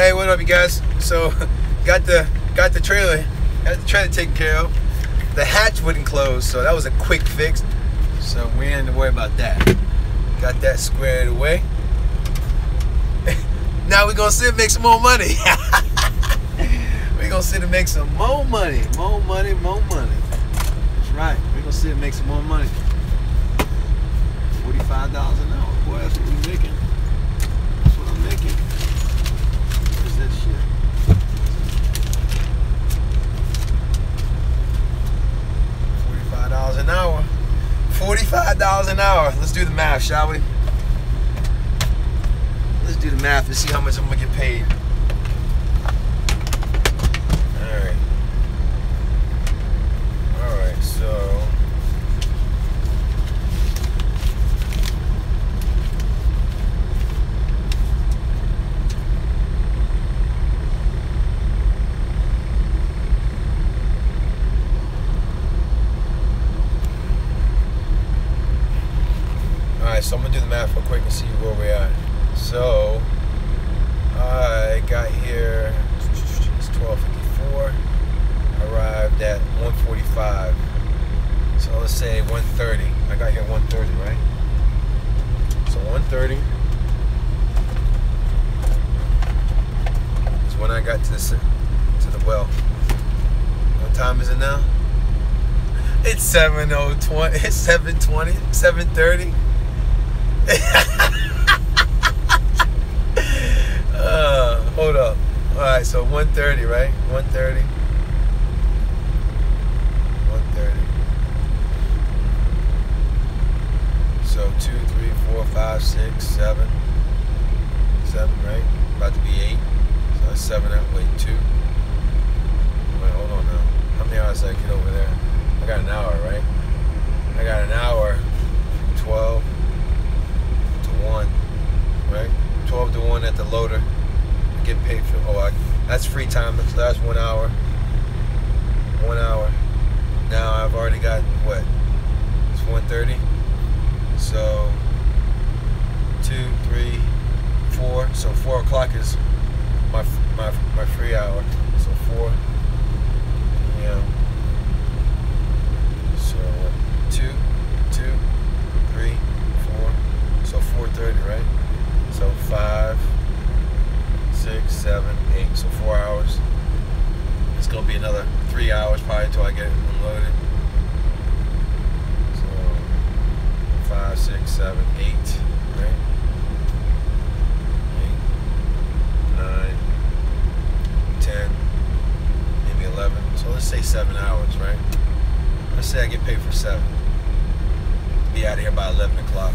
Hey, what up, you guys? So, got the trailer taken care of. The hatch wouldn't close, so that was a quick fix. So we didn't have to worry about that. Got that squared away. Now we're gonna sit and make some more money. We're gonna sit and make some more money. More money, more money. That's right. We're gonna sit and make some more money. $45 an hour. Boy, that's what we're making. That's what I'm making. Where's that shit? $45 an hour. $45 an hour. Let's do the math, shall we? Let's do the math and see how much I'm gonna get paid. Alright. Alright, so so I'm gonna do the math real quick and see where we're at. So I got here, it's 12:54. Arrived at 1:45. So let's say 1:30. I got here 1:30, right? So 1:30 is when I got to the well. What time is it now? It's 7:20. It's 7:20. 7:30. Hold up. Alright, so 1:30, right? 1:30. 1:30. So 2, 3, 4, 5, 6, 7. 7, right? About to be 8. So that's 7 out. Wait, 2. Wait, hold on now. How many hours did I get over there? I got an hour, right? I got an hour. 12 to 1, right? 12 to 1 at the loader. I get paid for, that's free time. So that's 1 hour. 1 hour. Now I've already got, what? It's 1:30. So 2, 3, 4. So 4 o'clock is my free hour. So 4 p.m. So 2, 3, 4. So 4:30, right? So 5, 6, 7, 8. So 4 hours. It's gonna be another 3 hours probably until I get it unloaded. So 5, 6, 7, 8, right? 8, 9, 10, maybe 11. So let's say 7 hours, right? Let's say I get paid for 7. Be out of here by 11 o'clock.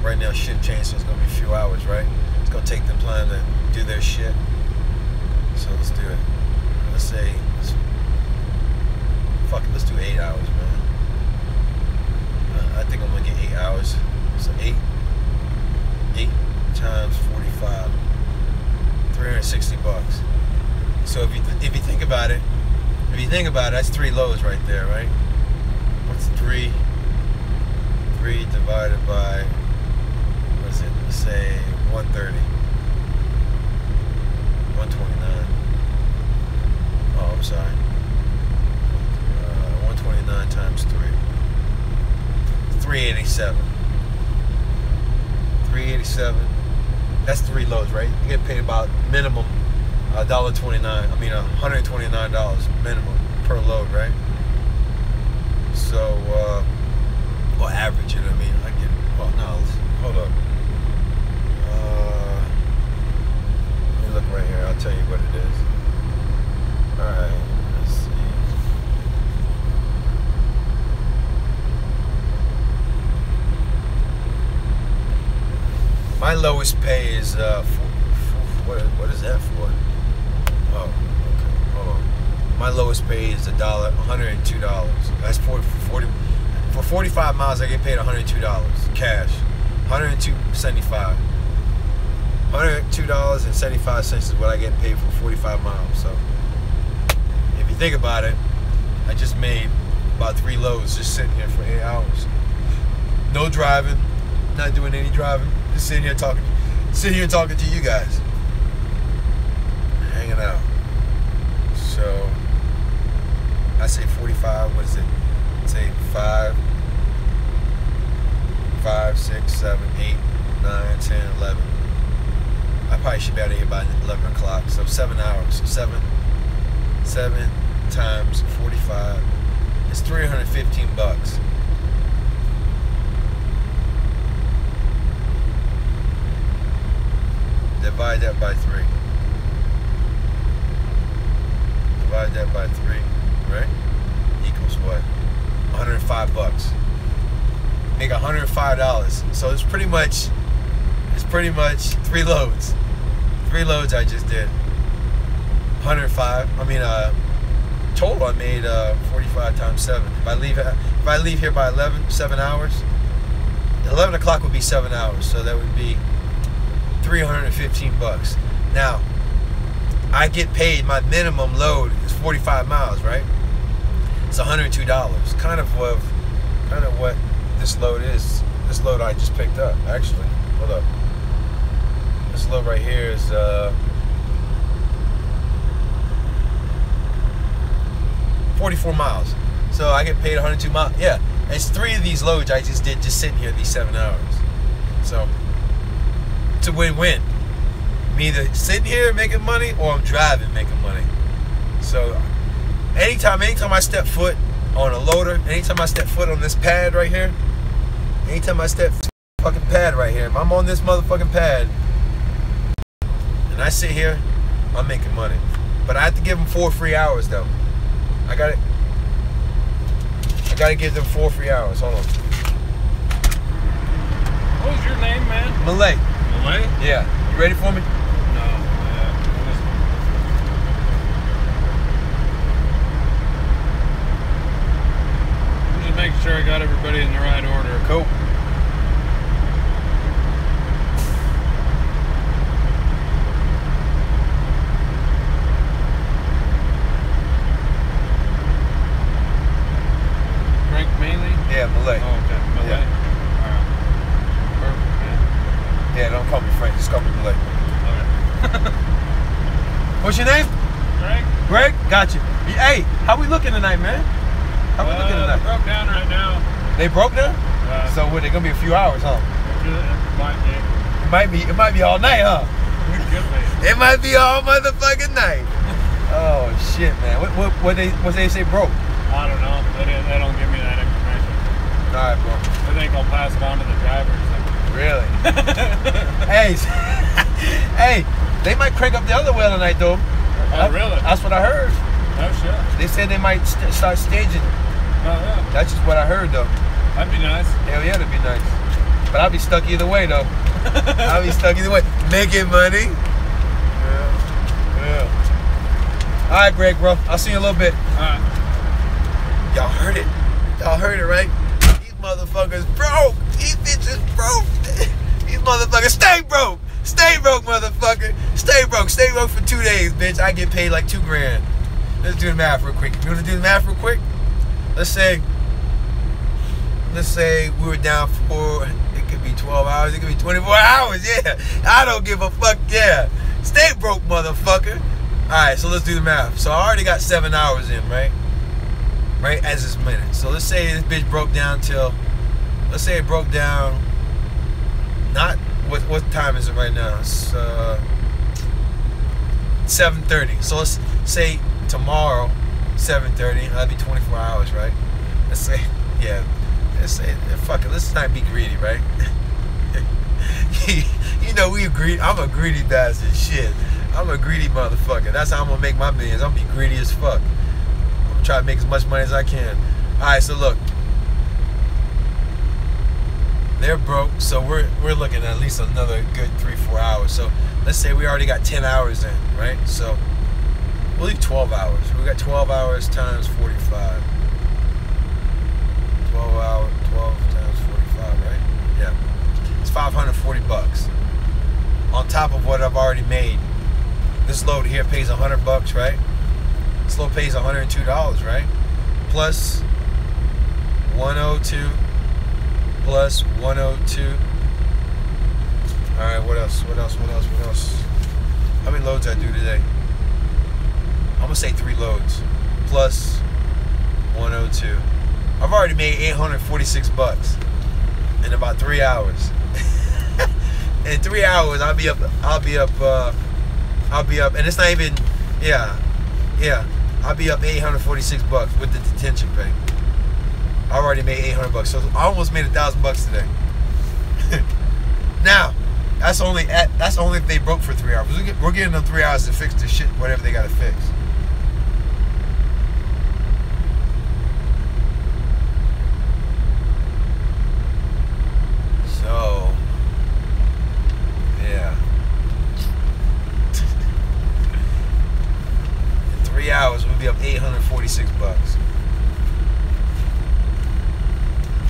Right now shift change, so it's gonna be a few hours, right? It's gonna take them time to do their shit. So let's do it. Let's say, fuck it, let's do 8 hours, man. I think I'm gonna get 8 hours. So 8 times 45, 360 bucks. So if you think about it, that's 3 loads right there, right? What's 3 divided by, what is it? Let's say 130. 129. Oh, I'm sorry. 129 times 3. 387. 387. That's 3 loads, right? You get paid about minimum $1.29. I mean $129 minimum per load, right? So, or average, you know what I mean? I get, well, no, hold up. Let me look right here. I'll tell you what it is. Alright, let's see. My lowest pay is, what is that for? Oh, okay, hold on. My lowest pay is $102. That's for 45 miles, I get paid $102 cash. $102.75. $102.75 is what I get paid for 45 miles. So if you think about it, I just made about 3 loads just sitting here for 8 hours. No driving, not doing any driving, just sitting here talking to you guys. hanging out. So I say 45. What is it? Say 5, 6, 7, 8, 9, 10, 11. I probably should be out of here by 11 o'clock. So 7 hours. So 7 times 45. It's $315. Divide that by 3. Divide that by 3, right? Equals what? $105. Make $105. So it's pretty much 3 loads. 3 loads I just did. 105. I mean, total I made 45 times 7. If I leave here by 7 hours, 11 o'clock would be 7 hours. So that would be $315. Now, I get paid, my minimum load is 45 miles, right? It's $102. Kind of what this load is. This load I just picked up, actually. Hold up. This load right here is 44 miles. So I get paid 102 miles. Yeah, it's 3 of these loads I just did just sitting here these 7 hours. So it's a win-win. I'm either sitting here making money or I'm driving making money. So anytime I step foot on a loader, anytime I step foot on this pad right here, anytime I step fucking pad right here, if I'm on this motherfucking pad and I sit here, I'm making money. But I have to give them 4 free hours though. I gotta give them 4 free hours. Hold on. What was your name, man? Malay. Malay? Yeah. You ready for me? No. I'm just making sure I got everybody in the right order. Cool. Frank Maley? Yeah, Malay. Oh, okay. Malay. Yeah. All right. Perfect, man. Yeah, don't call me Frank. Just call me Malay. Okay. What's your name? Greg? Greg? Got you. Hey, how we looking tonight, man? How we looking tonight? They broke down right now. They broke now? So what? They gonna be a few hours, huh? It might be all night, huh? It might be all motherfucking night. Oh shit, man. What they say broke? I don't know. They don't give me that information. All right, bro. I think I'll pass it on to the drivers. Really? Hey, hey, they might crank up the other way tonight, though. Oh, really? That's what I heard. Oh, shit. They said they might start staging it. Oh, yeah. That's just what I heard, though. That'd be nice. Hell yeah, that'd be nice. But I'll be stuck either way, though. I'll be stuck either way. Making money. Yeah. All right, Greg, bro. I'll see you in a little bit. All right. Y'all heard it. Y'all heard it, right? These motherfuckers broke. These bitches broke. These motherfuckers stay broke. Stay broke, motherfucker. Stay broke. Stay broke for 2 days, bitch. I get paid like $2 grand. Let's do the math real quick. You want to do the math real quick? Let's say we were down for, it could be 12 hours, it could be 24 hours, yeah. I don't give a fuck, yeah. Stay broke, motherfucker. All right, so let's do the math. So I already got 7 hours in, right? Right, as this minute. So let's say this bitch broke down till, let's say it broke down, not, what time is it right now? It's 7:30. So let's say tomorrow, 7:30, that'd be 24 hours, right? Let's say, yeah, let's say, fuck it, let's not be greedy, right? You know, I'm a greedy bastard, shit. I'm a greedy motherfucker. That's how I'm gonna make my millions. I'm gonna be greedy as fuck. I'm gonna try to make as much money as I can. Alright, so look. They're broke, so we're looking at least another good 3-4 hours. So let's say we already got 10 hours in, right? So we'll leave 12 hours. We got 12 hours times 45. 12 times 45, right? Yeah. It's $540 on top of what I've already made. This load here pays $100, right? This load pays $102, right? Plus 102 plus 102. All right, what else? How many loads I do today? gonna say 3 loads plus 102. I've already made 846 bucks in about 3 hours. In 3 hours, I'll be up, and it's not even, yeah, I'll be up 846 bucks with the detention pay. I already made 800 bucks, so I almost made 1,000 bucks today. Now, that's only if they broke for 3 hours. We're getting them 3 hours to fix the shit, whatever they gotta fix. So, yeah. In 3 hours, we'll be up 846 bucks.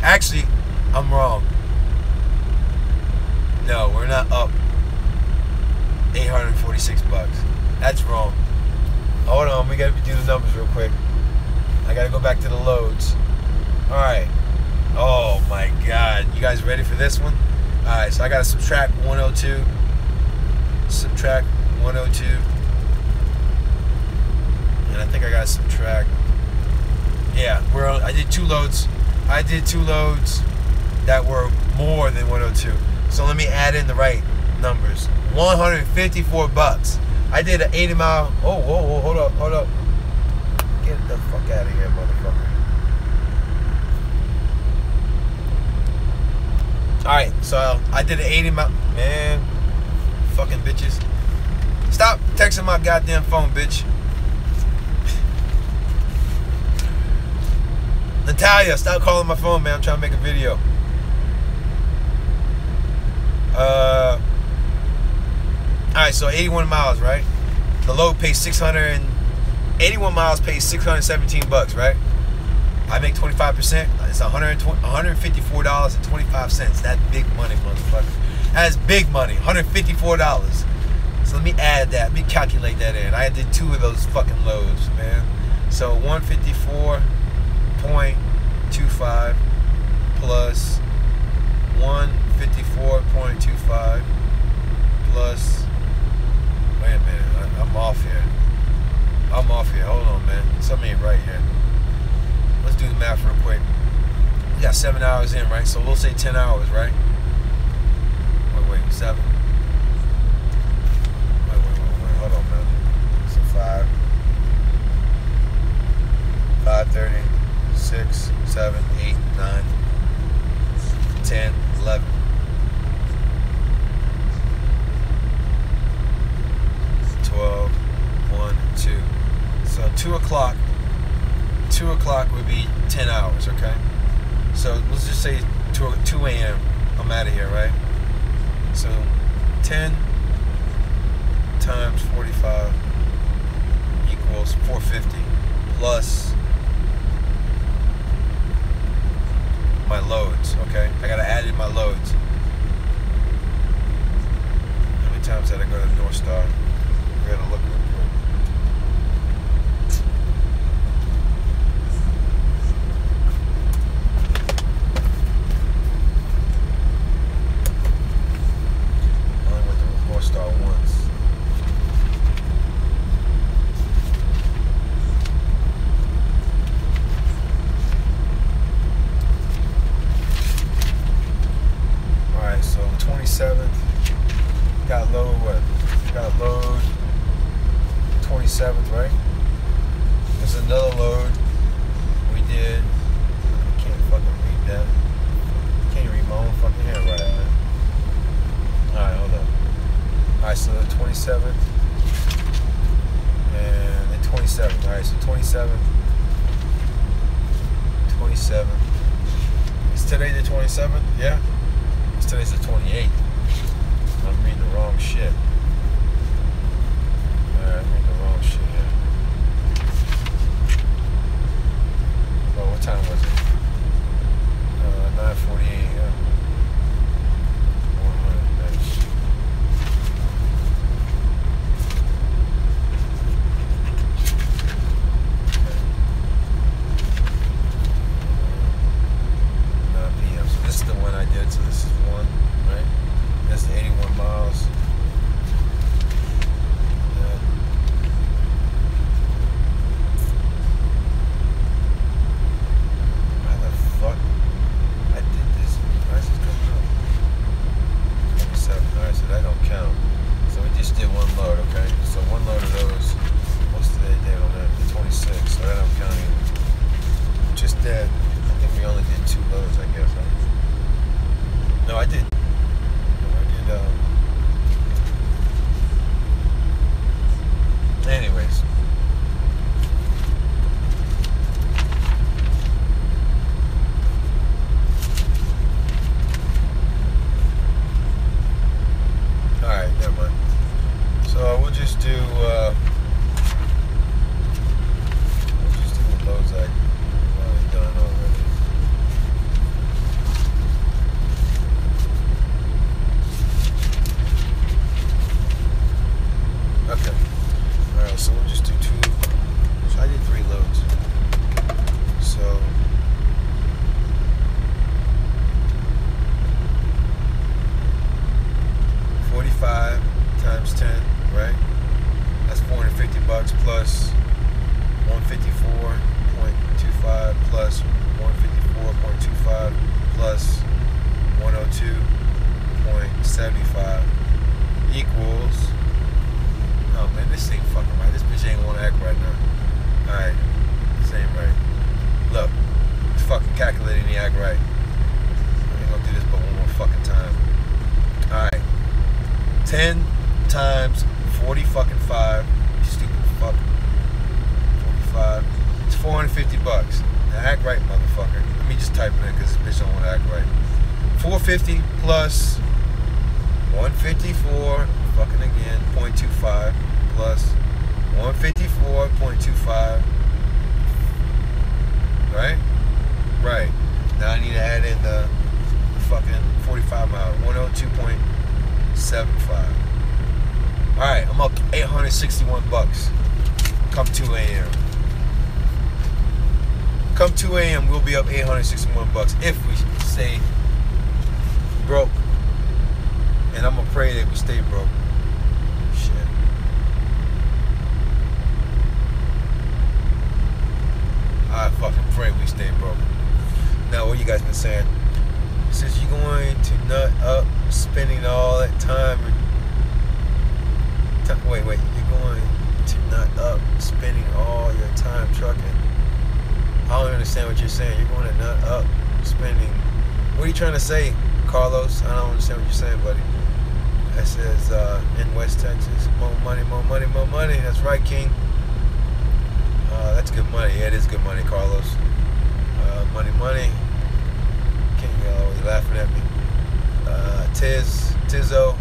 Actually, I'm wrong. No, we're not up 846 bucks. That's wrong. Hold on, we gotta do the numbers real quick. I gotta go back to the loads. Alright. Oh my god. You guys ready for this one? Alright, so I gotta subtract 102. Subtract 102. And I think I gotta subtract. Yeah, I did 2 loads. I did 2 loads that were more than 102. So let me add in the right numbers. 154 bucks. I did an 80 mile. Oh, whoa, hold up. Get the fuck out of here, motherfucker. Alright, so I did an 80 mile. Man, fucking bitches. Stop texting my goddamn phone, bitch. Natalia, stop calling my phone, man. I'm trying to make a video. Alright, so 81 miles, right? The load pays 81 miles pays 617 bucks, right? I make 25%. It's $154.25. That's big money, motherfucker. That's big money. $154. So let me add that. Let me calculate that in. I did 2 of those fucking loads, man. So 154.25 plus 154.25 plus. Wait a minute. I'm off here. Hold on, man. Something ain't right here. Let's do the math real quick. We got 7 hours in, right? So we'll say 10 hours, right? Wait, 7. Wait. Hold on, man. So 5. 5:30, 6, 7, 8, 9, 10, 11. 12, 1, 2. So 2 o'clock. 2 o'clock would be 10 hours, okay? So let's just say 2 a.m. I'm out of here, right? So 10 times 45 equals 450 plus my loads, okay? I gotta add in my loads. How many times did I go to the North Star? We're gonna look real quick. I only went to the North Star once. Alright, so 27th. Got load what? Got a load 27th, right? There's another load we did. I can't fucking read that. Can't read my own fucking handwriting, man. Alright, hold up. Alright, so the 27th and the 27th. Alright, so 27th. Is today the 27th? Yeah? Today's the 28th. I'm reading the wrong shit. Alright, I'm reading the wrong shit here. Oh, what time was it? 9:48. Yeah. 100 minutes. Okay. 9 p.m. So this is the one I did. So this is 1, right? unloaded those. What's today's date on that? The 26th, so that I'm counting. Just that. I think we only did 2 loads, I guess. Huh? No, I did. Anyways. Alright, never mind. So we'll just do the loads I've already done already. Okay. Alright, so we'll just do 2. So I did 3 loads. So 45 times 10, right? That's $450 plus 154.25 plus 154.25 plus 102.75 equals. Oh man, this ain't fucking right. This bitch ain't wanna act right now. Alright, this ain't right. Look, it's fucking calculating the act right. I ain't gonna do this but one more fucking time. Alright. 10 times 40 fucking 5. You stupid fuck. 45. It's $450. Now act right, motherfucker. Let me just type it in because this bitch don't want to act right. 450 plus 154 fucking again 0.25 plus 154.25. Right? Right. Now I need to add in the fucking 45 mile. 102.75. Alright, I'm up $861. Come 2 a.m. Come 2 a.m. we'll be up $861 if we stay broke. And I'm gonna pray that we stay broke. Shit. I fucking pray we stay broke. Now, what you guys been saying? Since you're going to nut up spending all that time and wait, you're going to nut up spending all your time trucking. I don't understand what you're saying. You're going to nut up spending. What are you trying to say, Carlos? I don't understand what you're saying, buddy. That says in West Texas, more money, more money, more money. That's right, King. That's good money. Yeah, it is good money, Carlos. Money, money. King, always laughing at me. Tizzo.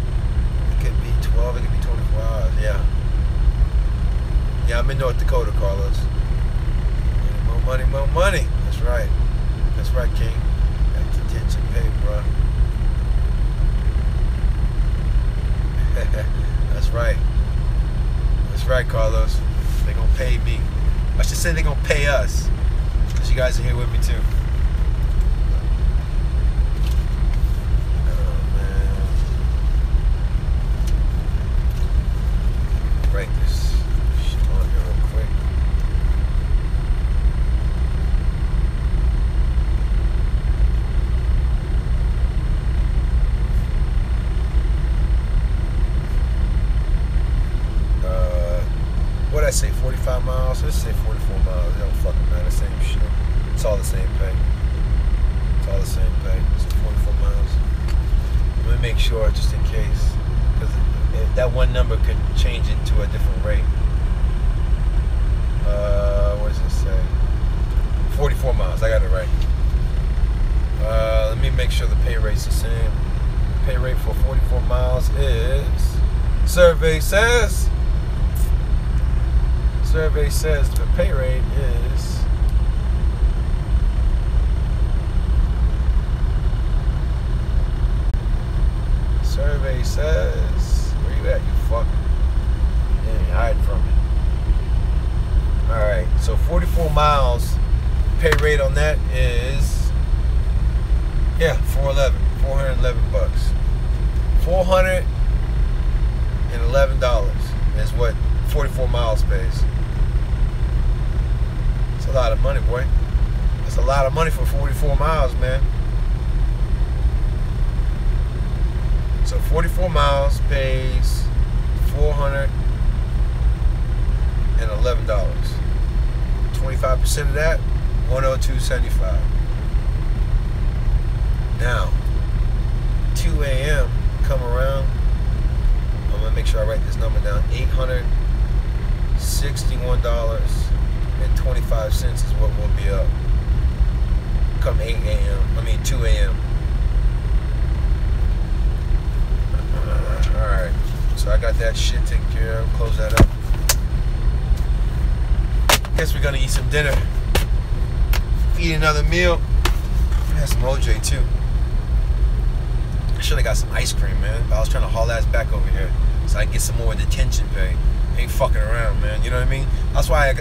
It could be 12. It could be 24 hours. Yeah. Yeah, I'm in North Dakota, Carlos. More money, more money. That's right. That's right, King. Got detention pay, bro. That's right. That's right, Carlos. They're gonna pay me. I should say they're gonna pay us. Because you guys are here with me too. Oh man. Write this shit on here real quick. What'd I say, 45 miles? Let's say 44 miles. It don't fucking matter. Same shit. It's all the same pay. It's all the same pay. It's 44 miles. Let me make sure just in case. Because that one number could change it to a different rate. What does it say? 44 miles. I got it right. Let me make sure the pay rate's the same. Pay rate for 44 miles is... Survey says the pay rate is survey says where you at, you fuck? You ain't hiding from me. Alright, so 44 miles pay rate on that is $411 $411 is what 44 miles pays. It's a lot of money, boy. That's a lot of money for 44 miles, man. So 44 miles pays $411. 25% of that, $102.75. Now, 2 a.m. come around. I'm gonna make sure I write this number down. $861.25 is what will be up. Come 2 a.m. Alright, so I got that shit taken care of. Close that up. Guess we're gonna eat some dinner. Eat another meal. Have some OJ too. I should have got some ice cream, man. I was trying to haul ass back over here so I can get some more detention pay. Ain't fucking around, man. You know what I mean? That's why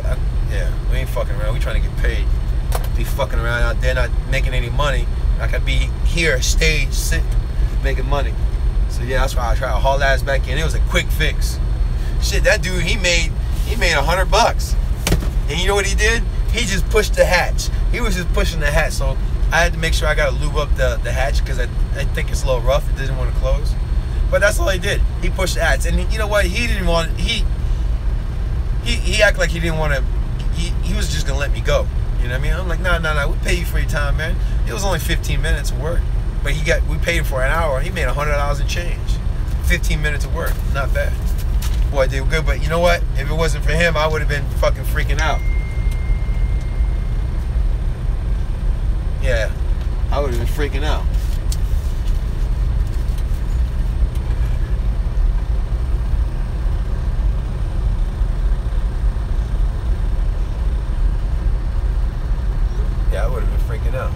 yeah, we ain't fucking around. We trying to get paid. Be fucking around out there not making any money. I could be here, stage, sitting, making money. So yeah, that's why I try to haul ass back in. It was a quick fix. Shit, that dude, he made $100. And you know what he did? He just pushed the hatch. He was just pushing the hatch. So I had to make sure I got to lube up the hatch because I think it's a little rough. It didn't want to close. But that's all he did. He pushed the hatch. And you know what? He didn't want, he acted like he didn't want to, he was just going to let me go. You know what I mean? I'm like, no, we pay you for your time, man. It was only 15 minutes of work. But we paid him for an hour. He made $100 and change. 15 minutes of work. Not bad. Boy, they were good. But you know what? If it wasn't for him, I would have been fucking freaking out. Yeah, I would have been freaking out. Yeah, I would have been freaking out.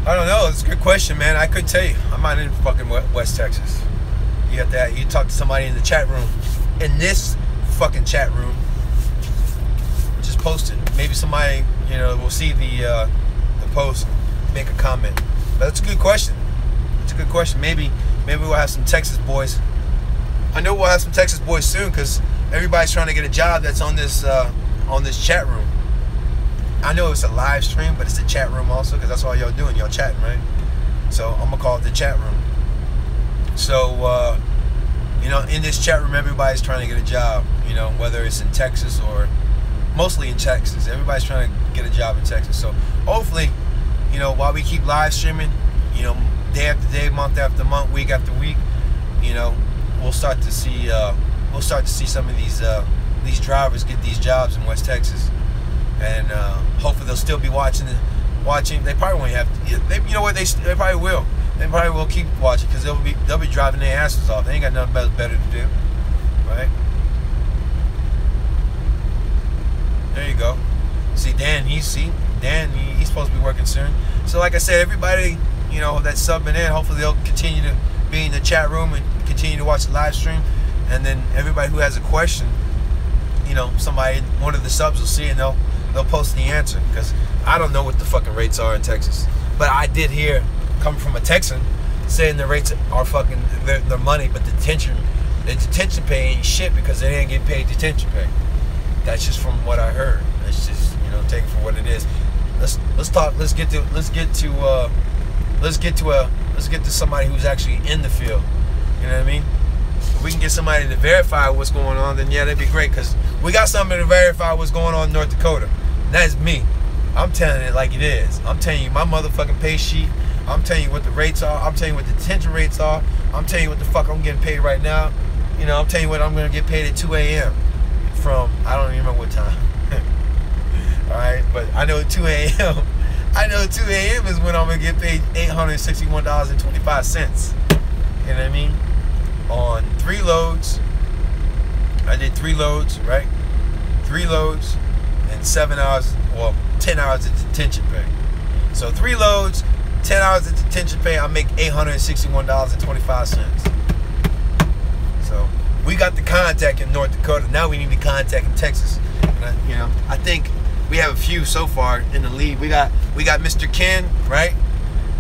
I don't know. It's a good question, man. I couldn't tell you. I'm not in fucking West Texas. You got that. You talk to somebody in the chat room. In this fucking chat room, just post it. Maybe somebody, will see the post, make a comment. But that's a good question. It's a good question. Maybe we'll have some Texas boys. I know we'll have some Texas boys soon because everybody's trying to get a job that's on this chat room. I know it's a live stream, but it's a chat room also because that's all y'all doing. Y'all chatting, right? So I'm gonna call it the chat room. So in this chat room, everybody's trying to get a job. Whether it's in Texas or mostly in Texas. Everybody's trying to get a job in Texas. So hopefully, while we keep live streaming, day after day, month after month, week after week, we'll start to see some of these drivers get these jobs in West Texas, and hopefully they'll still be watching. They probably won't have to. They probably will. They probably will keep watching because they'll be driving their asses off. They ain't got nothing better to do, right? There you go. See Dan, he's supposed to be working soon. So like I said, everybody, that's subbing in, hopefully they'll continue to be in the chat room and continue to watch the live stream. And then everybody who has a question, one of the subs will see and they'll post the answer. Because I don't know what the fucking rates are in Texas. But I did hear, coming from a Texan, saying the rates are fucking their money, but the detention pay ain't shit because they ain't getting paid detention pay. That's just from what I heard. It's just take it for what it is. Let's talk. Let's get to somebody who's actually in the field. You know what I mean? If we can get somebody to verify what's going on, then yeah, that'd be great. Cause we got somebody to verify what's going on in North Dakota. And that is me. I'm telling it like it is. I'm telling you my motherfucking pay sheet. I'm telling you what the rates are. I'm telling you what the detention rates are. I'm telling you what the fuck I'm getting paid right now. I'm telling you what I'm gonna get paid at 2 a.m. from, I don't even remember what time. Alright, but I know 2 a.m. I know 2 a.m. is when I'm going to get paid $861.25. You know what I mean? On 3 loads. I did 3 loads, right? 3 loads and 7 hours, 10 hours of detention pay. So 3 loads, 10 hours of detention pay, I make $861.25. So we got the contact in North Dakota. Now we need to contact in Texas. And I think we have a few so far in the lead. We got Mr. Ken, right?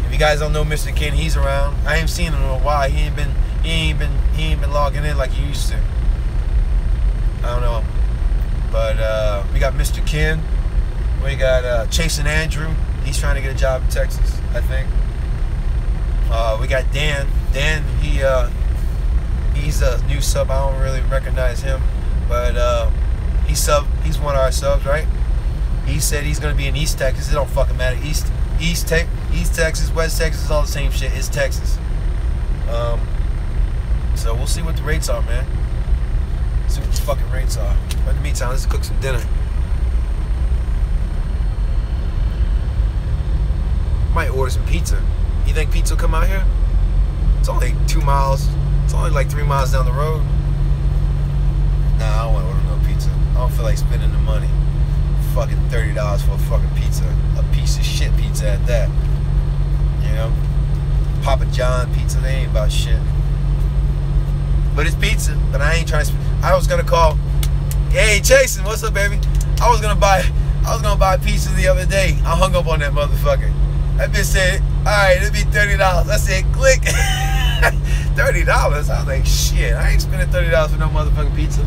If you guys don't know Mr. Ken, he's around. I ain't seen him in a while. He ain't been logging in like he used to. I don't know. But we got Mr. Ken. We got Chase and Andrew. He's trying to get a job in Texas, I think. We got Dan. Dan, he He's a new sub. I don't really recognize him, but he's one of our subs, right? He said he's gonna be in East Texas. It don't fucking matter. East Texas, West Texas, all the same shit. It's Texas. So we'll see what the rates are, man. See what the fucking rates are. But in the meantime, let's cook some dinner. Might order some pizza. You think pizza will come out here? It's only 2 miles. It's only like 3 miles down the road. Nah, I don't want to order no pizza. I don't feel like spending the money. Fucking $30 for a fucking pizza. A piece of shit pizza at that. You know? Papa John pizza, they ain't about shit. But it's pizza. But I ain't trying to I was gonna call. Hey Jason, what's up, baby? I was gonna buy pizza the other day. I hung up on that motherfucker. That bitch said, alright, it'll be $30. I said, click. $30? I was like, shit, I ain't spending $30 for no motherfucking pizza.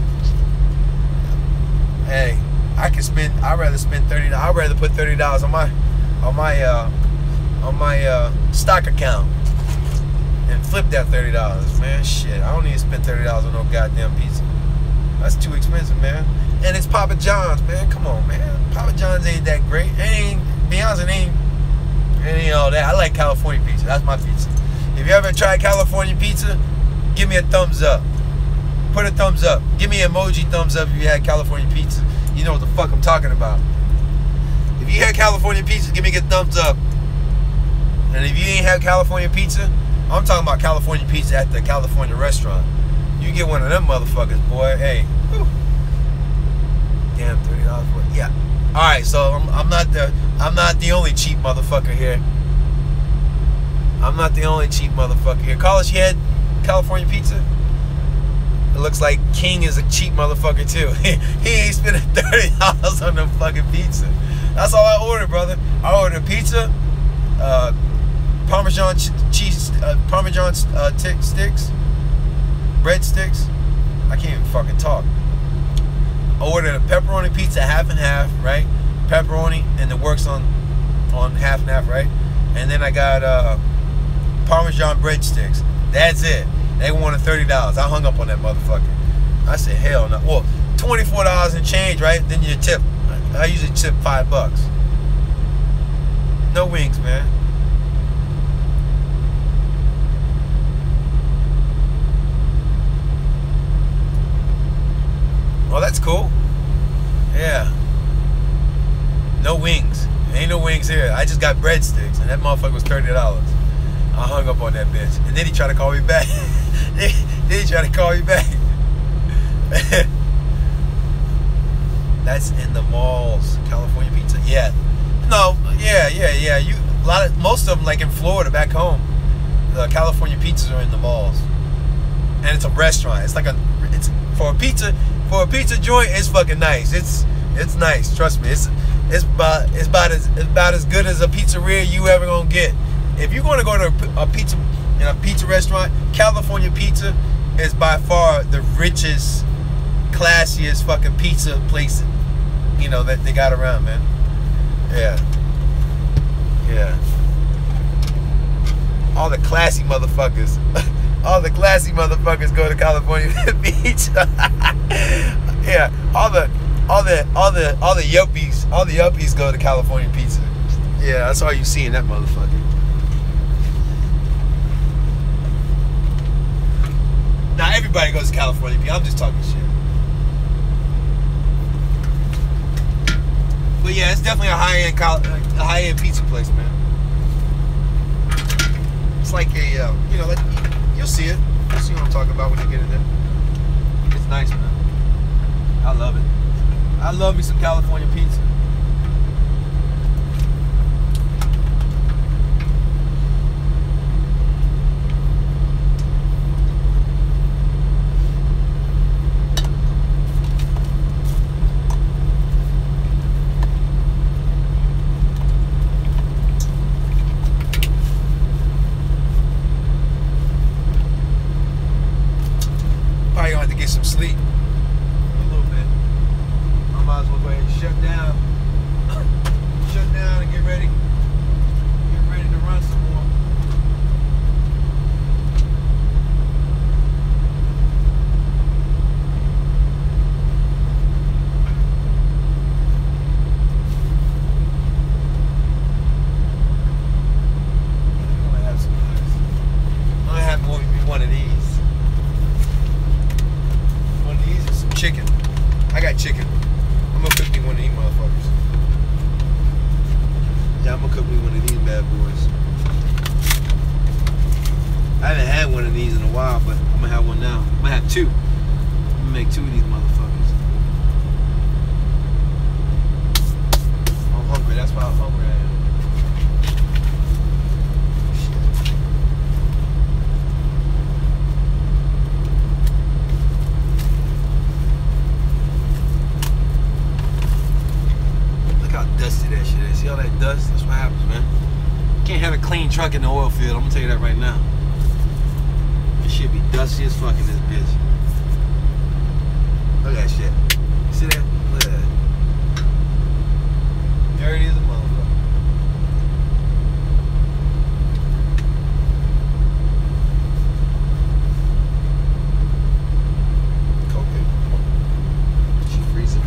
Hey, I'd rather spend $30. I'd rather put $30 on my stock account and flip that $30, man. Shit, I don't need to spend $30 on no goddamn pizza. That's too expensive, man. And it's Papa John's, man. Come on, man. Papa John's ain't that great. It ain't all that. I like California pizza. That's my pizza. If you ever tried California pizza, give me a thumbs up. Put a thumbs up. Give me an emoji thumbs up if you had California pizza. You know what the fuck I'm talking about. If you had California pizza, give me a thumbs up. And if you ain't had California pizza, I'm talking about California pizza at the California restaurant. You get one of them motherfuckers, boy. Hey, whew. Damn, $30 for it. Yeah. All right, so I'm not the only cheap motherfucker here. I'm not the only cheap motherfucker here. College Head, California pizza. It looks like King is a cheap motherfucker too. He ain't spending $30 on no fucking pizza. That's all I ordered, brother. I ordered a pizza, Parmesan cheese, Parmesan sticks, breadsticks. I can't even fucking talk. I ordered a pepperoni pizza, half and half, right? Pepperoni, and it works on half and half, right? And then I got Parmesan breadsticks. That's it. They wanted $30. I hung up on that motherfucker. I said, hell no. Well, $24 and change, right? Then you tip. I usually tip $5. No wings, man. Well, that's cool. Yeah. No wings. Ain't no wings here. I just got breadsticks, and that motherfucker was $30. I hung up on that bitch. And then he tried to call me back. Then he tried to call me back. That's in the malls. California pizza. Yeah. No, yeah. Most of them, like in Florida, back home, the California pizzas are in the malls. And it's a restaurant. It's like it's for a pizza joint, it's fucking nice. It's nice, trust me. It's about as good as a pizzeria you ever gonna get. If you're gonna go to a pizza restaurant, California pizza is by far the richest, classiest fucking pizza place, you know, that they got around, man. Yeah. All the classy motherfuckers. All the classy motherfuckers go to California pizza. Yeah, all the yuppies go to California pizza. Yeah, that's all you see in that motherfucker. Now everybody goes to California pizza. I'm just talking shit. But yeah, it's definitely a high-end pizza place, man. It's like a you know, like, you'll see it. You'll see what I'm talking about when you get in there. It's nice, man. I love it. I love me some California pizza. Probably gonna have to get some sleep. A little bit. I might as well go ahead and shut down. Shut down and get ready to run some more. got chicken. I'm gonna cook me one of these motherfuckers. Yeah, I'm gonna cook me one of these bad boys. I haven't had one of these in a while, but I'm gonna have one now. I'm gonna have two. I'm gonna make two of these motherfuckers. I'm hungry. That's why I'm hungry. I am. Dusty that shit is. See all that dust? That's what happens, man. Can't have a clean truck in the oil field. I'm gonna tell you that right now. It should be dusty as fuck in this bitch. Look at that shit. See that? Look at that. Dirty as a motherfucker. Okay. She freezing.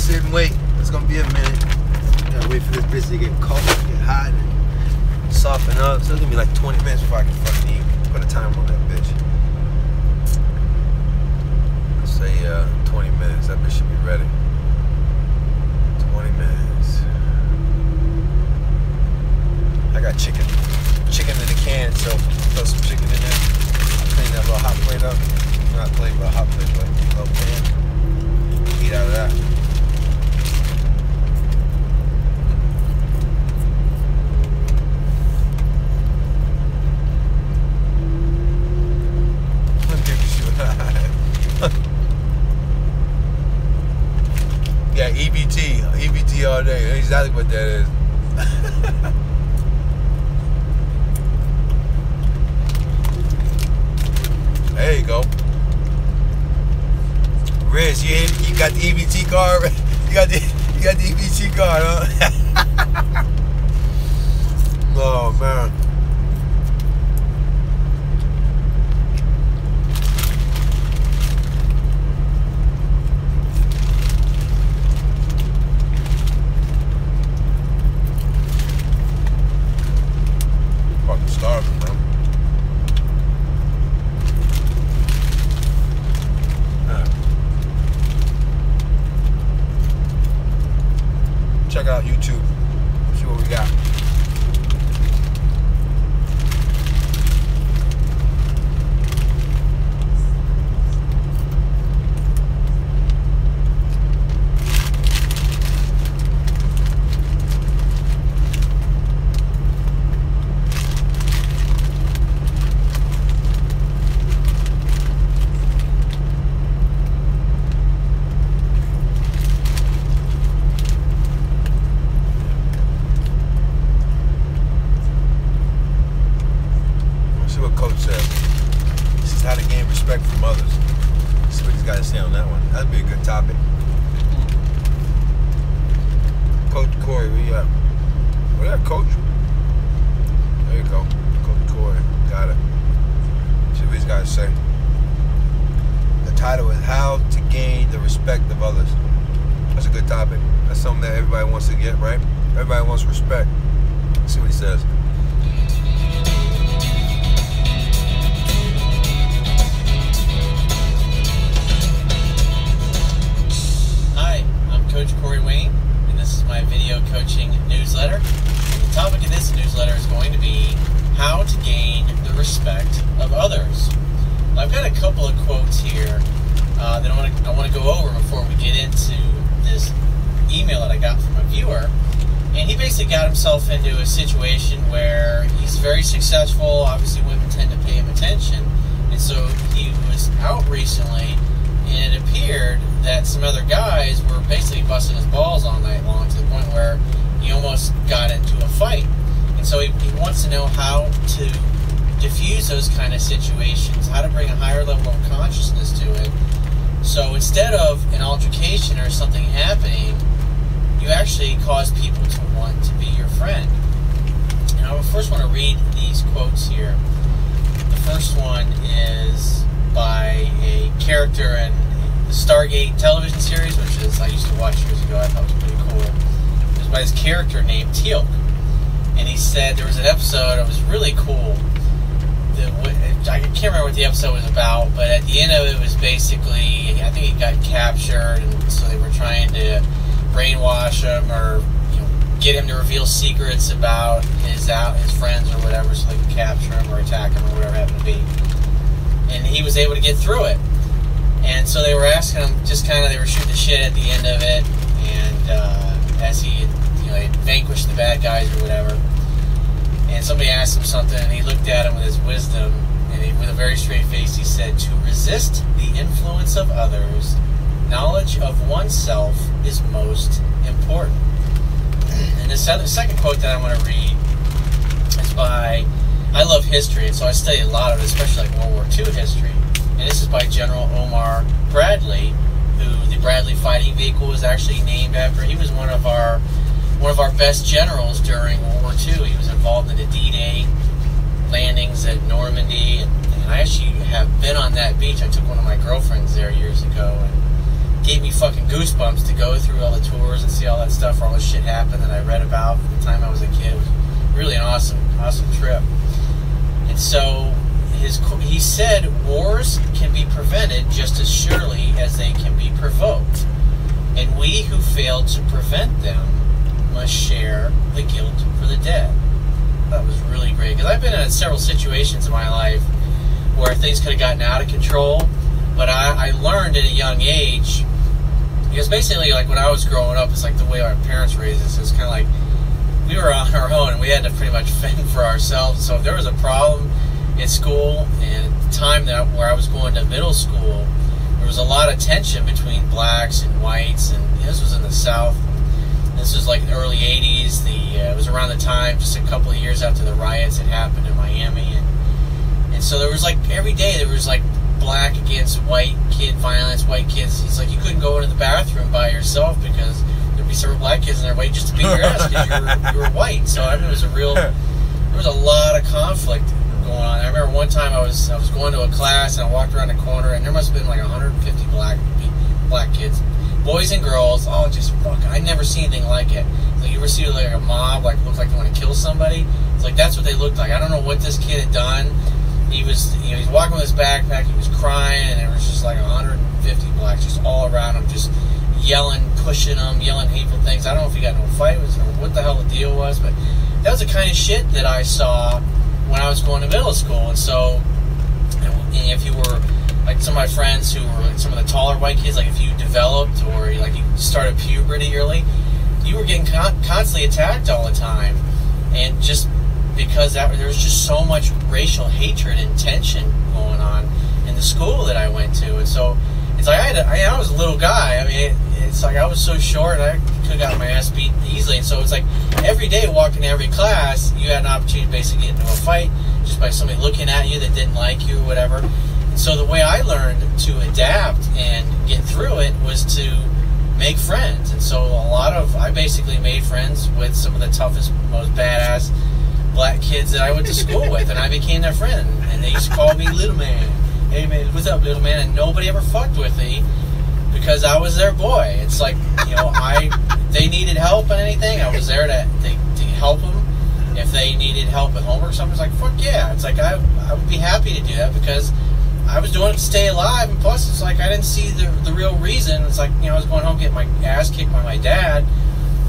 sit and wait. It's gonna be a minute. Gotta wait for this bitch to get cold, get hot, and soften up. So it's gonna be like 20 minutes before I can fucking eat. Put a timer on that bitch. Let's say 20 minutes. That bitch should be ready. 20 minutes. I got chicken in the can, so throw some chicken in there. Clean that little hot plate up. Not plate, but a hot plate, but a little pan. Eat out of that. Let me see what exactly what that is. There you go. Riz, you got the EBT card? You got the EBT card, huh? Oh man. Fucking starving, bro. Check out YouTube. See what we got. Coach says this is how to gain respect from others. Let's see what he's got to say on that one. That'd be a good topic. Coach Corey, where you at? Where you at, Coach? There you go. Coach Corey. Got it. See what he's got to say. The title is How to Gain the Respect of Others. That's a good topic. That's something that everybody wants to get, right? Everybody wants respect. Let's see what he says. Coach Corey Wayne, and this is my video coaching newsletter. The topic of this newsletter is going to be how to gain the respect of others. I've got a couple of quotes here that I want to go over before we get into this email that I got from a viewer. And he basically got himself into a situation where he's very successful. Obviously, women tend to pay him attention, and so he was out recently, and it appeared that some other guys were basically busting his balls all night long to the point where he almost got into a fight. And so he wants to know how to diffuse those kind of situations, how to bring a higher level of consciousness to it. So instead of an altercation or something happening, you actually cause people to want to be your friend. And I first want to read these quotes here. The first one is by a character in the Stargate television series, which is I used to watch years ago. I thought it was pretty cool. It was by this character named Teal'c, and he said there was an episode that was really cool. I can't remember what the episode was about, but at the end of it was basically, I think he got captured, and so they were trying to brainwash him or get him to reveal secrets about his friends or whatever, so they could capture him or attack him or whatever it happened to be. And he was able to get through it. And so they were asking him, they were shooting the shit at the end of it, and as he had vanquished the bad guys or whatever. And somebody asked him something, and he looked at him with his wisdom, and with a very straight face, he said, "To resist the influence of others, knowledge of oneself is most important." And the second quote that I want to read is by, I love history, and so I study a lot of it, especially like World War II history. And this is by General Omar Bradley, who the Bradley fighting vehicle was actually named after. He was one of our best generals during World War II. He was involved in the D-Day landings at Normandy, and I actually have been on that beach. I took one of my girlfriends there years ago, and it gave me fucking goosebumps to go through all the tours and see all that stuff where all this shit happened that I read about from the time I was a kid. It was really an awesome trip. And so he said, "Wars can be prevented just as surely as they can be provoked, and we who fail to prevent them must share the guilt for the dead." That was really great, because I've been in several situations in my life where things could have gotten out of control, but I learned at a young age, because basically, like when I was growing up, it's like the way our parents raised us. It's kind of like we were on our own, and we had to pretty much fend for ourselves. So if there was a problem in school, and at the time where I was going to middle school, there was a lot of tension between blacks and whites, and this was in the South. This was like the early 80s. It was around the time, just a couple of years after the riots had happened in Miami. And so there was like, every day there was like black against white kid violence, white kids. It's like you couldn't go into the bathroom by yourself because there'd be several black kids in there waiting just to beat your ass because you were white. So I mean, there was a lot of conflict going on. I remember one time I was going to a class and I walked around the corner and there must have been like 150 black kids, boys and girls, all just fucking. I never seen anything like it. Like, you ever see like a mob like look like they want to kill somebody? It's like that's what they looked like. I don't know what this kid had done. He was, he's walking with his backpack. He was crying, and there was just like 150 blacks just all around him, just yelling, pushing him, yelling hateful things. I don't know if he got into a fight with him or what the hell the deal was, but that was the kind of shit that I saw when I was going to middle school. And so, if you were like some of my friends who were like some of the taller white kids, like if you developed or like you started puberty early, you were getting constantly attacked all the time, and just because there was just so much racial hatred and tension going on in the school that I went to. And so it's like I was a little guy. I mean, it's like I was so short, I could have gotten my ass beat easily. And so it's like every day walking to every class, you had an opportunity to basically get into a fight just by somebody looking at you that didn't like you or whatever. And so the way I learned to adapt and get through it was to make friends. And so I basically made friends with some of the toughest, most badass black kids that I went to school with, and I became their friend. And they used to call me Little Man. Hey man, what's up, Little Man? And nobody ever fucked with me because I was their boy. It's like, you know, they needed help on anything, I was there to help them. If they needed help with homework or something, it's like, fuck yeah. It's like I would be happy to do that because I was doing it to stay alive. And plus, it's like I didn't see the real reason. It's like, you know, I was going home getting my ass kicked by my dad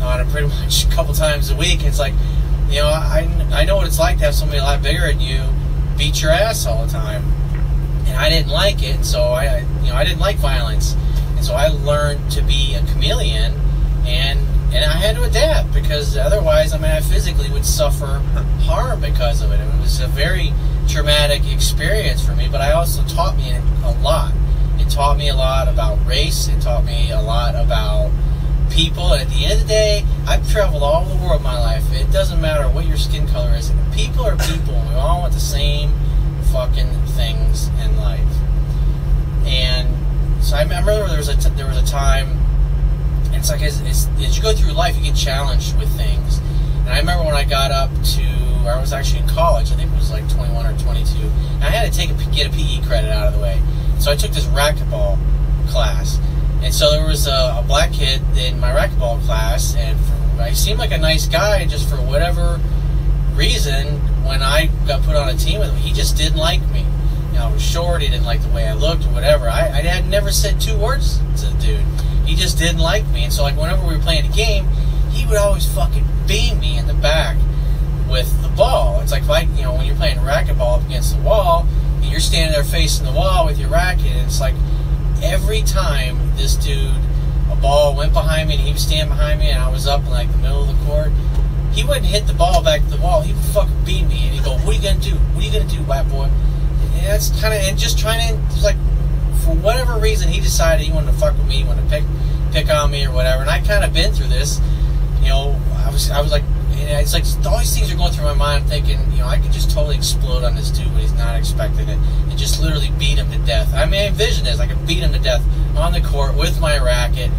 on pretty much a couple times a week. It's like, you know, I know what it's like to have somebody a lot bigger than you beat your ass all the time, and I didn't like it. So I didn't like violence, and so I learned to be a chameleon, and I had to adapt because otherwise, I mean, I physically would suffer harm because of it. It was a very traumatic experience for me, but I also taught me a lot. It taught me a lot about race. It taught me a lot about people. And at the end of the day, I've traveled all over the world in my life. It doesn't matter what your skin color is. People are people, and we all want the same fucking things in life. And so I remember there was a time. It's like as you go through life, you get challenged with things. And I remember when I got up to, I was actually in college. I think it was like 21 or 22. And I had to get a PE credit out of the way. So I took this racquetball class. And so there was a black kid in my racquetball class, and I seemed like a nice guy, just for whatever reason, when I got put on a team with him, he just didn't like me. You know, I was short, he didn't like the way I looked or whatever. I had never said two words to the dude. He just didn't like me. And so like whenever we were playing a game, he would always fucking beam me in the back with the ball. It's like you know, when you're playing racquetball up against the wall, and you're standing there facing the wall with your racket, and it's like every time this dude, a ball went behind me and he was standing behind me and I was up in like the middle of the court, he wouldn't hit the ball back to the wall. He would fucking beat me and he'd go, what are you going to do? What are you going to do, white boy? And that's kind of, and just trying to, like, for whatever reason, he decided he wanted to fuck with me, he wanted to pick on me or whatever. And I kind of been through this, you know, I was like, it's like all these things are going through my mind. I'm thinking, you know, I could just totally explode on this dude, but he's not expecting it, and just literally beat him to death. I mean, I envision this. I could beat him to death on the court with my racket,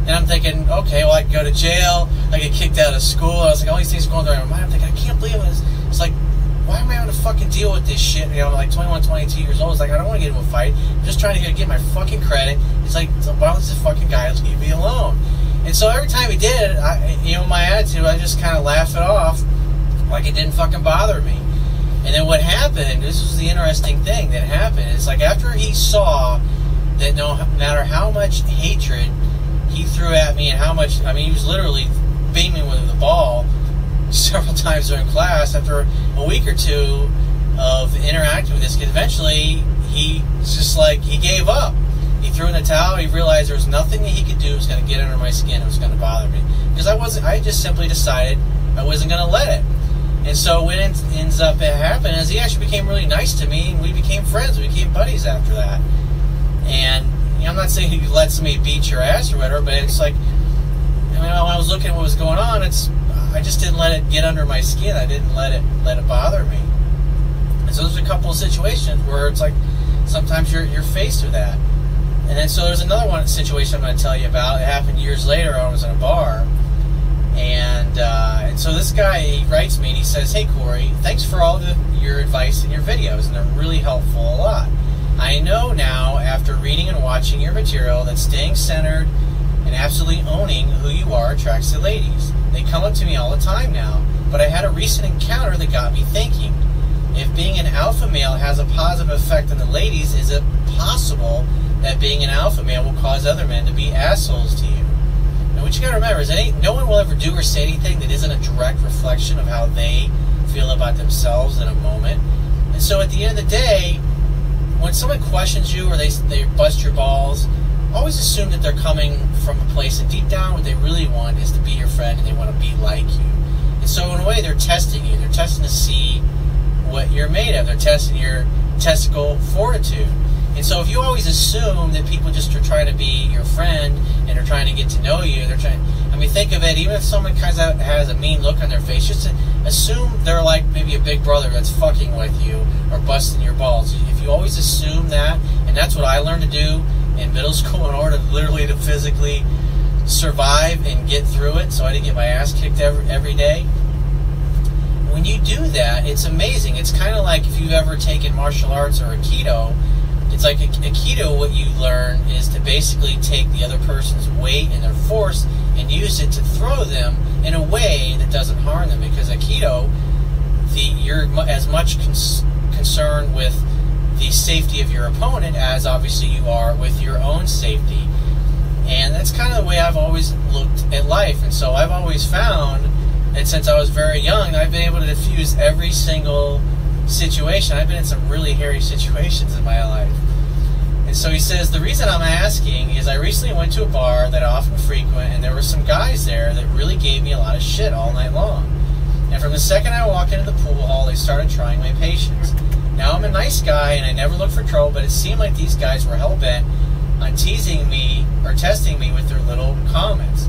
and I'm thinking, okay, well, I could go to jail, I get kicked out of school. I was like, all these things are going through my mind. I'm thinking, I can't believe it. It's like, why am I having to fucking deal with this shit? You know, like 21, 22 years old. It's like, I don't want to get into a fight. I'm just trying to get my fucking credit. It's like, why don't this fucking guy leave me alone? And so every time he did, you know, my attitude, I just kind of laugh it off like it didn't fucking bother me. And then what happened, this was the interesting thing that happened, it's like after he saw that no matter how much hatred he threw at me and how much, I mean, he was literally beaming with the ball several times during class, after a week or two of interacting with this kid, eventually he just like, he gave up. He threw in the towel. He realized there was nothing that he could do that was going to get under my skin. It was going to bother me because I just simply decided I wasn't going to let it. And so what ends up happening is he actually became really nice to me, and we became friends. We became buddies after that. And you know, I'm not saying he lets me beat your ass or whatever, but it's like when I was looking at what was going on, I just didn't let it get under my skin. I didn't let it bother me. And so there's a couple of situations where it's like sometimes you're faced with that. And then so there's another situation I'm going to tell you about. It happened years later. I was in a bar, and so this guy, he writes me and he says, "Hey Corey, thanks for all your advice and your videos, and they're really helpful a lot. I know now after reading and watching your material that staying centered and absolutely owning who you are attracts the ladies. They come up to me all the time now, but I had a recent encounter that got me thinking. If being an alpha male has a positive effect on the ladies, is it possible that being an alpha male will cause other men to be assholes to you?" And what you gotta remember is no one will ever do or say anything that isn't a direct reflection of how they feel about themselves in a moment. And so at the end of the day, when someone questions you or they bust your balls, always assume that they're coming from a place, and deep down what they really want is to be your friend and they want to be like you. And so in a way they're testing you. They're testing to see what you're made of. They're testing your testicle fortitude. And so if you always assume that people just are trying to be your friend and are trying to get to know you, think of it, even if someone kind of has a mean look on their face, just assume they're like maybe a big brother that's fucking with you or busting your balls. If you always assume that, and that's what I learned to do in middle school in order literally to physically survive and get through it so I didn't get my ass kicked every day. When you do that, it's amazing. It's kind of like if you've ever taken martial arts or Aikido. It's like Aikido, what you learn is to basically take the other person's weight and their force and use it to throw them in a way that doesn't harm them. Because Aikido, you're as much concerned with the safety of your opponent as obviously you are with your own safety. And that's kind of the way I've always looked at life. And so I've always found that since I was very young, I've been able to diffuse every single situation. I've been in some really hairy situations in my life. And so he says, the reason I'm asking is I recently went to a bar that I often frequent, and there were some guys there that really gave me a lot of shit all night long. And from the second I walked into the pool hall, they started trying my patience. Now I'm a nice guy and I never look for trouble, but it seemed like these guys were hell-bent on teasing me or testing me with their little comments.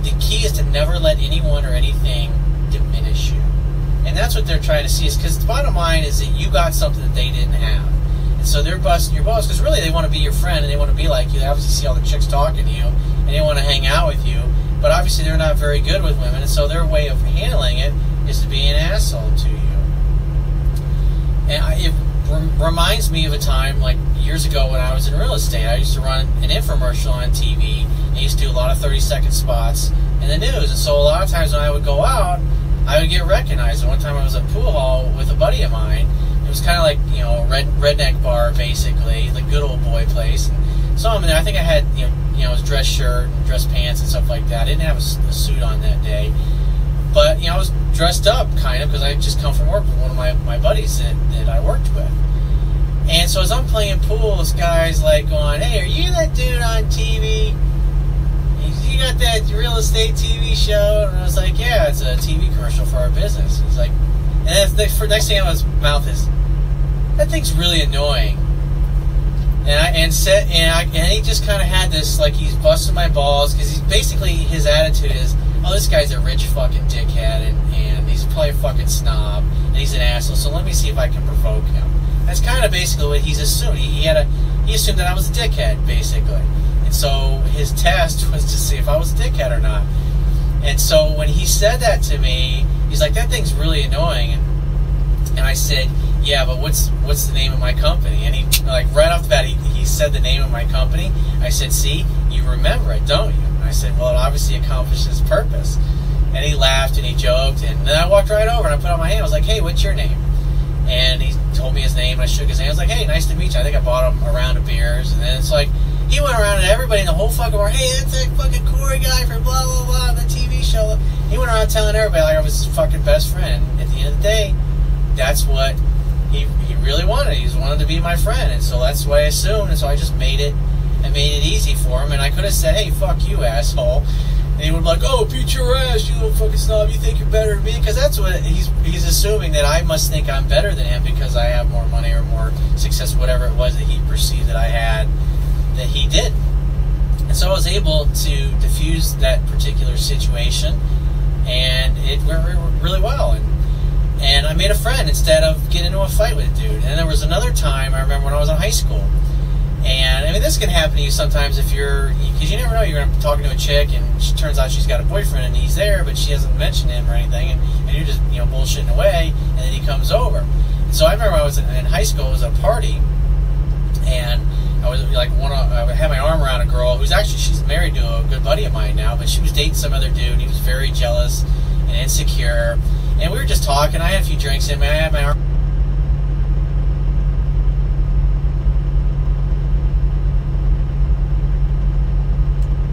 The key is to never let anyone or anything diminish you. And that's what they're trying to see, is because the bottom line is that you got something that they didn't have. And so they're busting your balls because really they want to be your friend and they want to be like you. They obviously see all the chicks talking to you and they want to hang out with you. But obviously they're not very good with women, and so their way of handling it is to be an asshole to you. And it reminds me of a time like years ago when I was in real estate. I used to run an infomercial on TV. I used to do a lot of 30-second spots in the news. And so a lot of times when I would go out, I would get recognized. And one time I was at a pool hall with a buddy of mine. It was kind of like, you know, a redneck bar, basically, the good old boy place. And so I mean, I think I had, you know, his dress shirt and dress pants and stuff like that. I didn't have a suit on that day. But, you know, I was dressed up, kind of, because I had just come from work with one of my buddies that I worked with. And so as I'm playing pool, this guy's like going, "Hey, are you that dude on TV? You got that real estate TV show?" And I was like, "Yeah, it's a TV commercial for our business." He's like, and then the next thing out of his mouth is, "That thing's really annoying." And he just kind of had this, like, he's busting my balls, because he's basically, his attitude is, "Oh, this guy's a rich fucking dickhead, and he's probably a fucking snob, and he's an asshole, so let me see if I can provoke him." That's kind of basically what he's assumed. He assumed that I was a dickhead, basically. And so his test was to see if I was a dickhead or not. And so when he said that to me, he's like, "That thing's really annoying." And I said, "Yeah, but what's the name of my company?" And he, like, right off the bat, he said the name of my company. I said, "See, you remember it, don't you?" And I said, "Well, it obviously accomplishes its purpose." And he laughed and he joked, and then I walked right over and I put out my hand. I was like, "Hey, what's your name?" And he told me his name, and I shook his hand. I was like, "Hey, nice to meet you." I think I bought him a round of beers, and then it's like, he went around and everybody in the whole fucking bar, "Hey, that's that fucking Corey guy from blah, blah, blah, the TV show." He went around telling everybody like I was his fucking best friend. At the end of the day, that's what he really wanted. He just wanted to be my friend, and so that's what I assumed, and so I just made it easy for him. And I could have said, "Hey, fuck you, asshole." And he would be like, "Oh, beat your ass, you little fucking snob, you think you're better than me?" Because that's what he's assuming, that I must think I'm better than him because I have more money or more success, whatever it was that he perceived that I had, that he did. And so I was able to diffuse that particular situation, and it went really well. And I made a friend instead of getting into a fight with a dude. And there was another time, I remember when I was in high school. And I mean, this can happen to you sometimes if because you never know, you're going to be talking to a chick and it turns out she's got a boyfriend and he's there, but she hasn't mentioned him or anything. And you're just, bullshitting away, and then he comes over. And so I remember I was in high school, it was a party, and I was I had my arm around a girl she's married to a good buddy of mine now, but she was dating some other dude, and he was very jealous and insecure. And we were just talking. I had a few drinks in me. I had my arm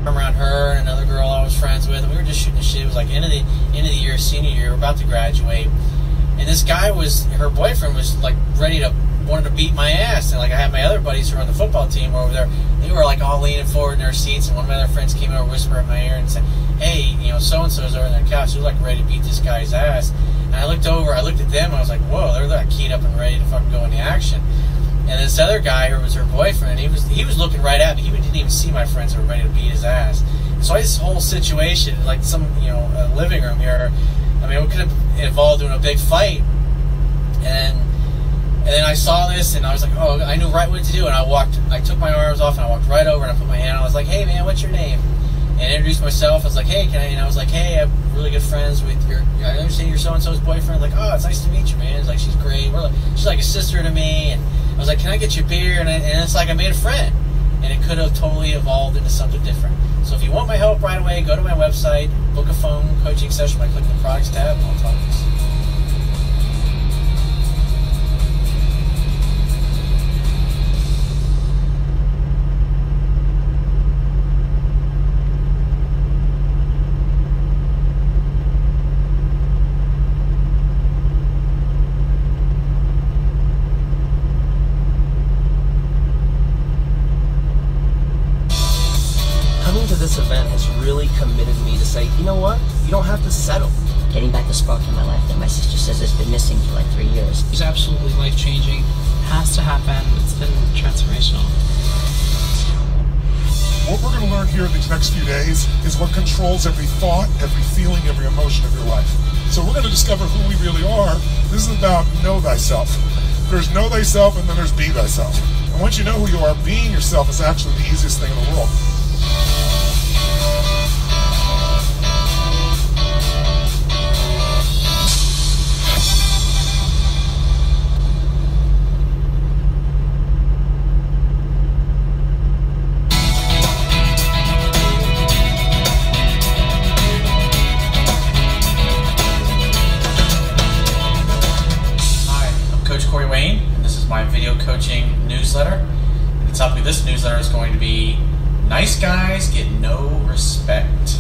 around her and another girl I was friends with, and we were just shooting the shit. It was like end of the year, senior year. We're about to graduate, and this guy her boyfriend was like wanted to beat my ass. And like I had my other buddies who were on the football team over there. They were like all leaning forward in their seats, and one of my other friends came over, whispered in my ear, and said, "Hey, so and so's over on their couch. They're like ready to beat this guy's ass." And I looked at them, and I was like, "Whoa, they're like keyed up and ready to fucking go into action." And this other guy who was her boyfriend, he was looking right at me. He didn't even see my friends who were ready to beat his ass. So this whole situation, like some a living room here, I mean, it could have involved in a big fight. And then I saw this, and I was like, oh, I knew right what to do. And I took my arms off, and I walked right over, and I put my hand on. I was like, hey man, what's your name? And I introduced myself. I was like, hey, I was like, hey, I'm really good friends with I understand you're so and so's boyfriend. Like, oh, it's nice to meet you, man. It's like, she's great. She's like a sister to me. And I was like, can I get you a beer? And it's like I made a friend, and it could have totally evolved into something different. So if you want my help right away, go to my website, book a phone coaching session by clicking the products tab, and I'll talk to you soon. This event has really committed me to say, you know what? You don't have to settle. Getting back the spark in my life that my sister says has been missing for like 3 years. It's absolutely life-changing. Has to happen. It's been transformational. What we're going to learn here in these next few days is what controls every thought, every feeling, every emotion of your life. So we're going to discover who we really are. This is about know thyself. There's know thyself, and then there's be thyself. And once you know who you are, being yourself is actually the easiest thing in the world. My video coaching newsletter. And the topic of this newsletter is going to be nice guys get no respect.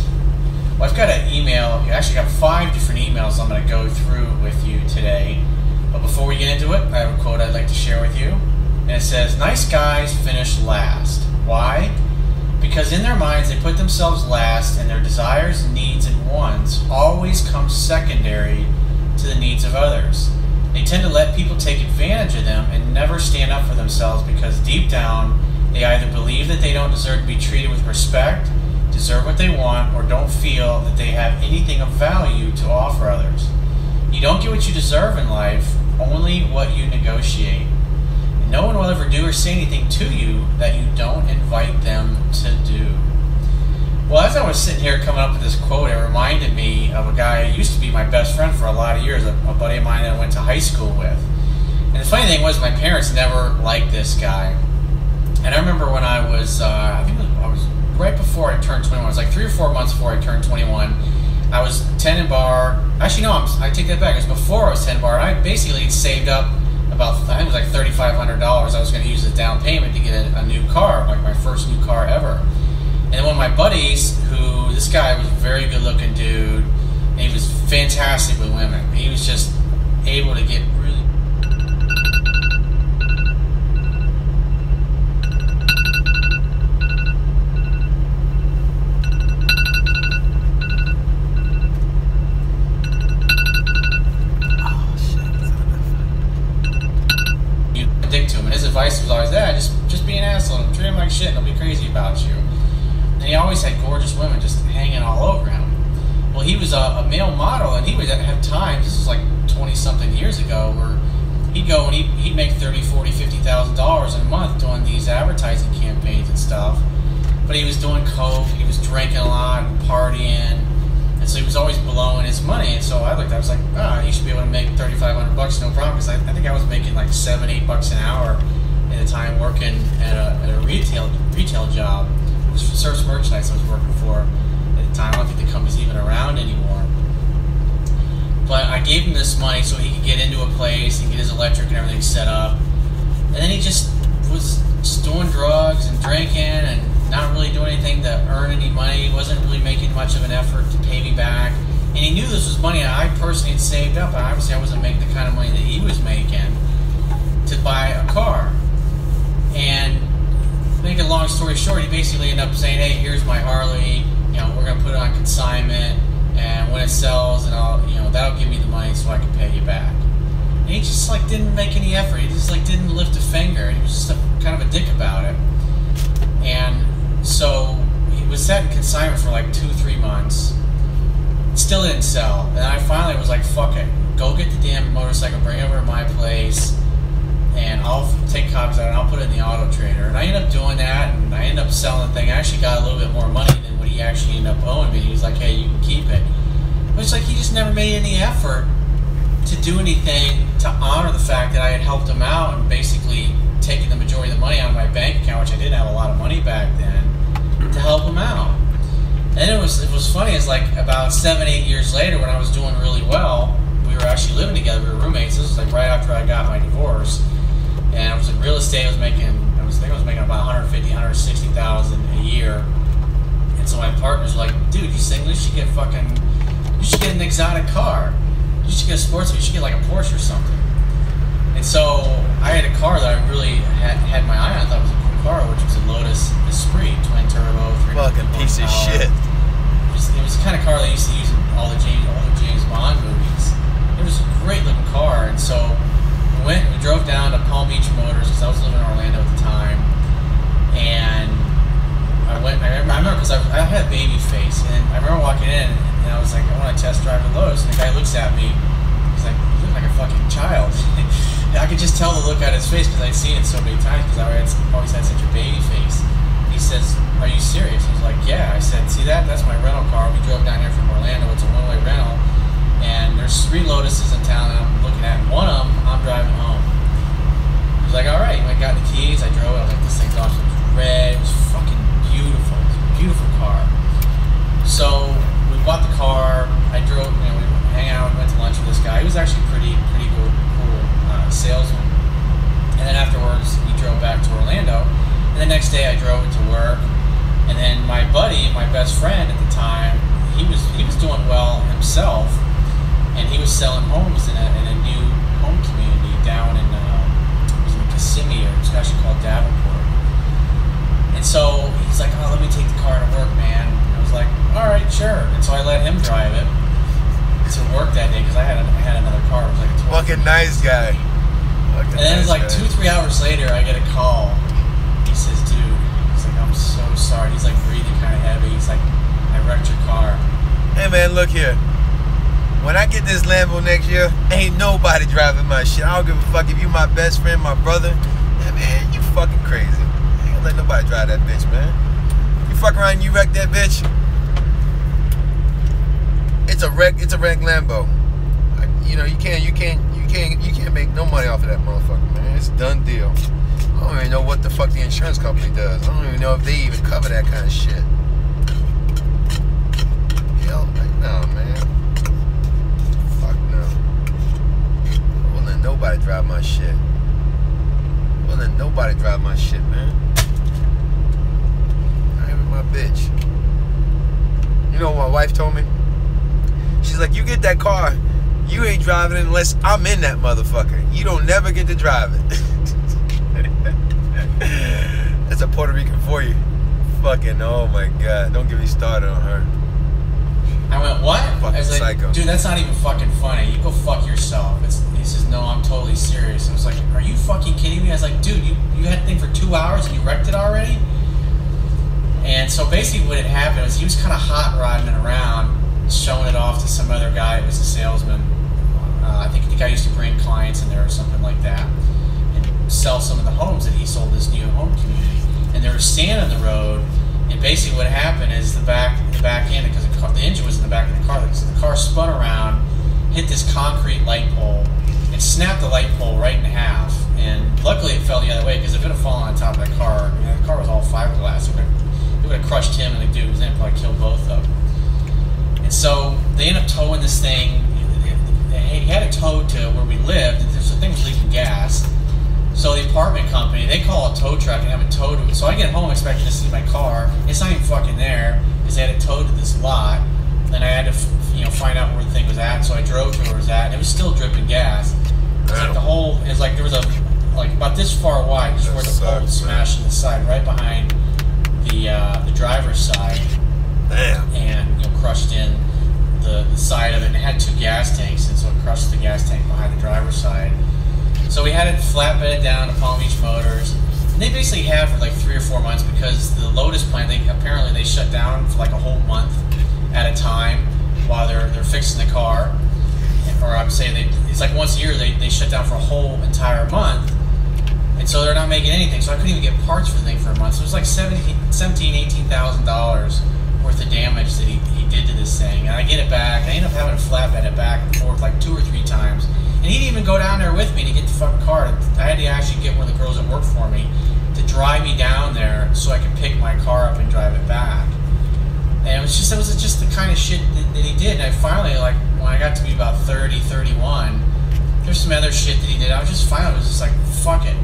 Well, I've got an email. I actually got 5 different emails I'm going to go through with you today. But before we get into it, I have a quote I'd like to share with you. And it says, nice guys finish last. Why? Because in their minds they put themselves last, and their desires, needs, and wants always come secondary to the needs of others. They tend to let people take advantage of them and never stand up for themselves because deep down they either believe that they don't deserve to be treated with respect, deserve what they want, or don't feel that they have anything of value to offer others. You don't get what you deserve in life, only what you negotiate. And no one will ever do or say anything to you that you don't invite them to do. Well, as I was sitting here coming up with this quote, it reminded me of a guy who used to be my best friend for a lot of years, a buddy of mine that I went to high school with. And the funny thing was, my parents never liked this guy. And I remember when I was, I was right before I turned 21. It was like 3 or 4 months before I turned 21. I was 10 in bar. Actually, no, I take that back. It was before I was 10 in bar. And I basically had saved up about, I think it was like $3,500. I was going to use as down payment to get a new car, like my first new car ever. And one of my buddies, this guy was a very good looking dude, and he was fantastic with women. He was just able to get really... You addict to him, and his advice was always that, just be an asshole, treat him like shit, and he'll be crazy about you. he always had gorgeous women just hanging all over him. Well, he was a male model, and he would have times, this was like 20-something years ago, where he'd go and he'd make $30,000, $40,000, $50,000 in a month doing these advertising campaigns and stuff. But he was doing coke, he was drinking a lot and partying, and so he was always blowing his money. And so I looked, I was like, he should be able to make $3,500, no problem, because I think I was making like $7, $8 an hour at the time working at a retail job. It was for Surf Merchandise I was working for at the time. I don't think the company's even around anymore. But I gave him this money so he could get into a place and get his electric and everything set up. And then he just was doing drugs and drinking and not really doing anything to earn any money. He wasn't really making much of an effort to pay me back. And he knew this was money that I personally had saved up. And obviously I wasn't making the kind of money that he was making to buy a car. And to make a long story short, he basically ended up saying, hey, here's my Harley. You know, we're going to put it on consignment. And when it sells, and that'll give me the money so I can pay you back. And he just like didn't make any effort. He just like didn't lift a finger. He was just kind of a dick about it. And so he was set in consignment for like 2-3 months. Still didn't sell. And I finally was like, fuck it. Go get the damn motorcycle, bring it over to my place, and I'll take copies of it and I'll put it in the Auto Trader. And I ended up doing that, and I ended up selling the thing. I actually got a little bit more money than what he actually ended up owing me. He was like, hey, you can keep it. But it's like he just never made any effort to do anything to honor the fact that I had helped him out and basically taken the majority of the money out of my bank account, which I didn't have a lot of money back then, to help him out. And it was funny, it's like about 7-8 years later when I was doing really well, we were actually living together, we were roommates. This was like right after I got my divorce. And I was in real estate, I think I was making about $150,000, $160,000 a year. And so my partners were like, dude, you should get an exotic car. You should get a sports car, you should get like a Porsche or something. And so I had a car that I really had my eye on. I thought it was a cool car, which was a Lotus Esprit, twin turbo, 3 Fucking piece of shit. It was the kind of car they used to use in all the James Bond movies. It was a great looking car, and so we drove down to Palm Beach Motors because I was living in Orlando at the time, and I remember because I had a baby face, and I remember walking in and I was like, I want to test drive the Lotus, and the guy looks at me, he's like, you look like a fucking child. I could just tell the look on his face because I'd seen it so many times because I always had such a baby face. He says, are you serious? He's like, yeah. I said, see that? That's my rental car. We drove down here from Orlando. It's a one-way rental. And there's 3 Lotuses in town that I'm looking at. One of them, I'm driving home. He was like, all right. I got the keys. I drove it. I was like, this thing's awesome. It was red. It was fucking beautiful. It was a beautiful car. So we bought the car. I drove, we hang out, went to lunch with this guy. He was actually pretty cool salesman. And then afterwards, we drove back to Orlando. And the next day, I drove it to work. And then my buddy, my best friend at the time, he was doing well himself, and he was selling homes in a new home community down in Kissimmee, or it's actually called Davenport. And so he's like, oh, let me take the car to work, man. And I was like, all right, sure. And so I let him drive it to work that day because I had another car. It was like a 12. Fucking nice guy. And then it's like 2-3 hours later, I get a call. He says, dude, he's like, I'm so sorry. He's like breathing kind of heavy. He's like, I wrecked your car. Hey man, look here. When I get this Lambo next year, ain't nobody driving my shit. I don't give a fuck if you my best friend, my brother. Yeah, man, you fucking crazy. I ain't gonna let nobody drive that bitch, man. You fuck around and you wreck that bitch. It's a wreck Lambo. You can't make no money off of that motherfucker, man. It's a done deal. I don't even know what the fuck the insurance company does. I don't even know if they even cover that kind of shit. Hell no, man. Fuck no. I won't let nobody drive my shit. I won't let nobody drive my shit, man. Not even my bitch. You know what my wife told me? She's like, you get that car, you ain't driving it unless I'm in that motherfucker. You don't never get to drive it. That's a Puerto Rican for you. Fucking, oh my God. Don't get me started on her. I went, what? Fucking I was like, psycho. dude, that's not even fucking funny. You go fuck yourself. He says, no, I'm totally serious. I was like, are you fucking kidding me? I was like, dude, you had the thing for 2 hours and you wrecked it already? And so so basically what had happened was he was kind of hot rodding it around, showing it off to some other guy who was a salesman. I think the guy used to bring clients in there or something like that and sell some of the homes that he sold this new home community. And there was sand on the road, and basically what happened is the back end, because the engine was in the back of the car, so the car spun around, hit this concrete light pole, and snapped the light pole right in half. And luckily it fell the other way, because if it had fallen on top of the car was all fiberglass, it would have crushed him and the dude was in it, probably killed both of them. And so they ended up towing this thing. He had it towed to where we lived, and the thing was leaking gas. So the apartment company, they call a tow truck and have it towed to it. So I get home expecting to see my car. It's not even fucking there, because they had it towed to this lot. Then I had to, find out where the thing was at. So I drove to where it was at, and it was still dripping gas. It was like the whole, it was like there was about this far wide, just where the pole was smashed in the side, right behind the driver's side. Damn. And crushed in the side of it, and it had 2 gas tanks, and so it crushed the gas tank behind the driver's side. So we had it flatbedded down to Palm Beach Motors, and they basically had for like 3 or 4 months, because the Lotus plant, apparently they shut down for like a whole month at a time while they're fixing the car. Or I'm saying it's like once a year they shut down for a whole entire month, and so they're not making anything. So I couldn't even get parts for the thing for a month. So it was like $18,000 worth of damage that he did to this thing. And I get it back. I end up having to flatbed it back and forth like 2 or 3 times. And he didn't even go down there with me to get the fucking car. I had to actually get one of the girls that worked for me to drive me down there so I could pick my car up and drive it back. And it was just the kind of shit that he did. And I finally, like, when I got to be about 30, 31, there's some other shit that he did. I was just like, fuck it,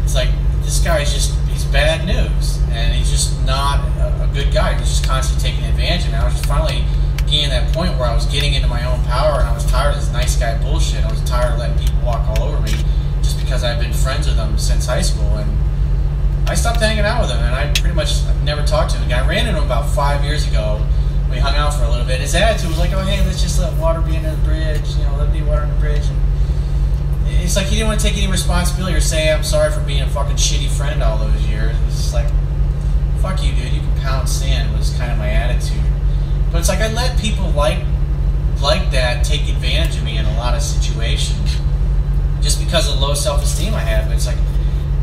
It's like, this guy is he's bad news. And he's just not a good guy. He's just constantly taking advantage of me. I was just finally getting to that point where I was getting into my own power, and I was tired of this nice guy bullshit. I was tired of letting people walk all over me just because I've been friends with them since high school. And I stopped hanging out with him, and I pretty much never talked to him again. I ran into him about 5 years ago. We hung out for a little bit. His attitude was like, oh, hey, let's just let water be under the bridge, let me water on the bridge. And it's like he didn't want to take any responsibility or say, I'm sorry for being a fucking shitty friend all those years. It was just like, fuck you, dude, you can pound sand, was kind of my attitude. But it's like I let people like that take advantage of me in a lot of situations just because of low self-esteem I had. But it's like,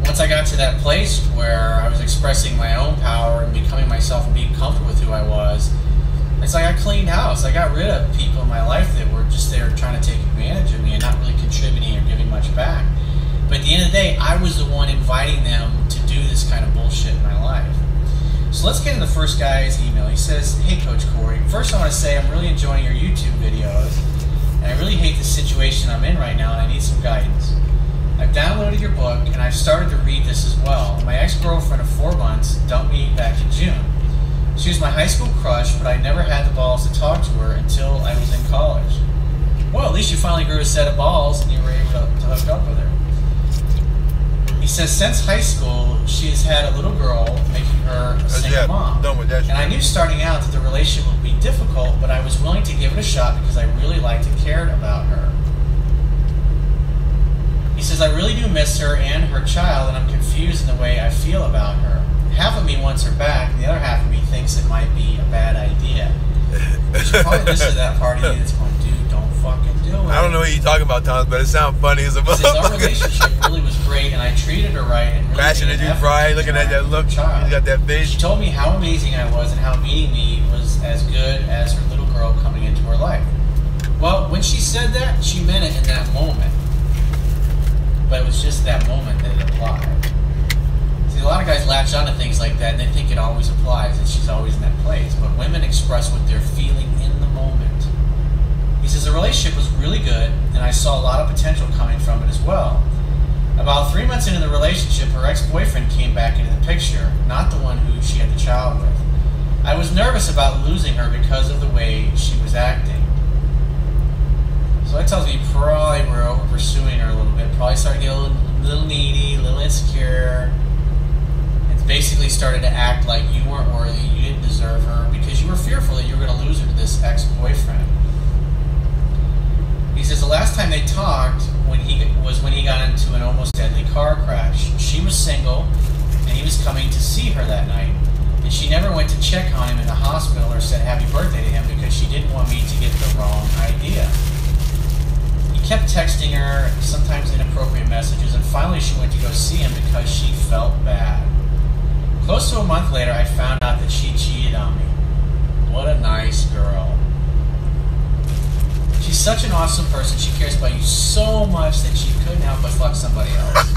once I got to that place where I was expressing my own power and becoming myself and being comfortable with who I was, it's like I cleaned house. I got rid of people in my life that were just there trying to take advantage of me and not really contributing or giving much back. But at the end of the day, I was the one inviting them to do this kind of bullshit in my life. So let's get into the first guy's email. He says, hey, Coach Corey, first I want to say I'm really enjoying your YouTube videos, and I really hate the situation I'm in right now, and I need some guidance. I've downloaded your book, and I've started to read this as well. My ex-girlfriend of 4 months dumped me back in June. She was my high school crush, but I never had the balls to talk to her until I was in college. Well, at least you finally grew a set of balls, and you were able to hook up with her. He says, since high school, she's had a little girl, making her a single mom. And I knew starting out that the relationship would be difficult, but I was willing to give it a shot because I really liked and cared about her. He says, I really do miss her and her child, and I'm confused in the way I feel about her. Half of me wants her back, and the other half of me thinks it might be a bad idea. You should probably listen to that part of you that's going, dude, don't fucking do it. I don't know what you're talking about, Thomas, but it sounds funny as a motherfucker. Our relationship really was great, and I treated her right. And really passionate you, Brian, looking at that look. You got that face. She told me how amazing I was and how meeting me was as good as her little girl coming into her life. Well, when she said that, she meant it in that moment. But it was just that moment that it applied. See, a lot of guys latch onto things like that, and they think it always applies, and she's always in that place. But women express what they're feeling in the moment. He says the relationship was really good, and I saw a lot of potential coming from it as well. About 3 months into the relationship, her ex-boyfriend came back into the picture, not the one who she had the child with. I was nervous about losing her because of the way she was acting. So that tells me you probably were over pursuing her a little bit, probably started to get a little needy, a little insecure, and basically started to act like you weren't worthy, you didn't deserve her, because you were fearful that you were going to lose her to this ex-boyfriend. He says the last time they talked when he got into an almost deadly car crash. She was single, and he was coming to see her that night. And she never went to check on him in the hospital or said happy birthday to him because she didn't want me to get the wrong idea. He kept texting her, sometimes inappropriate messages, and finally she went to go see him because she felt bad. Close to a month later, I found out that she cheated on me. What a nice girl. She's such an awesome person. She cares about you so much that she couldn't help but fuck somebody else.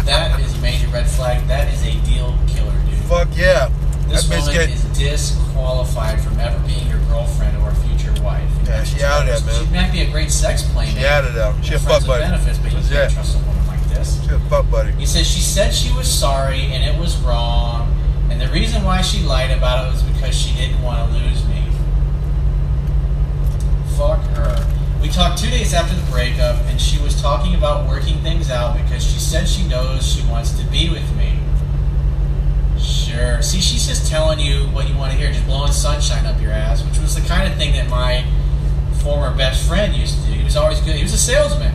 That is a major red flag. That is a deal killer, dude. Fuck yeah. This woman is disqualified from ever being your girlfriend or future wife. Yeah, she out of there, man. She might be a great sex playmate. She out of there. She a fuck buddy. Benefits, but you can't trust a woman like this. She a fuck buddy. He says she said she was sorry and it was wrong, and the reason why she lied about it was because she didn't want to lose me. Fuck her. We talked 2 days after the breakup, and she was talking about working things out because she said she knows she wants to be with me. Sure. See, she's just telling you what you want to hear, just blowing sunshine up your ass, which was the kind of thing that my former best friend used to do. He was always good. He was a salesman,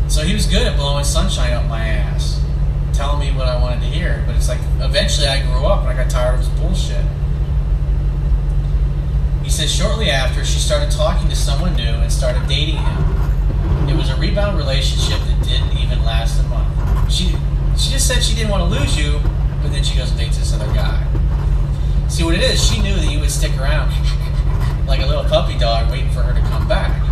so he was good at blowing sunshine up my ass, telling me what I wanted to hear. But it's like, eventually I grew up and I got tired of his bullshit. He says shortly after, she started talking to someone new and started dating him. It was a rebound relationship that didn't even last a month. She just said she didn't want to lose you, but then she goes and dates this other guy. See what it is, she knew that you would stick around like a little puppy dog waiting for her to come back.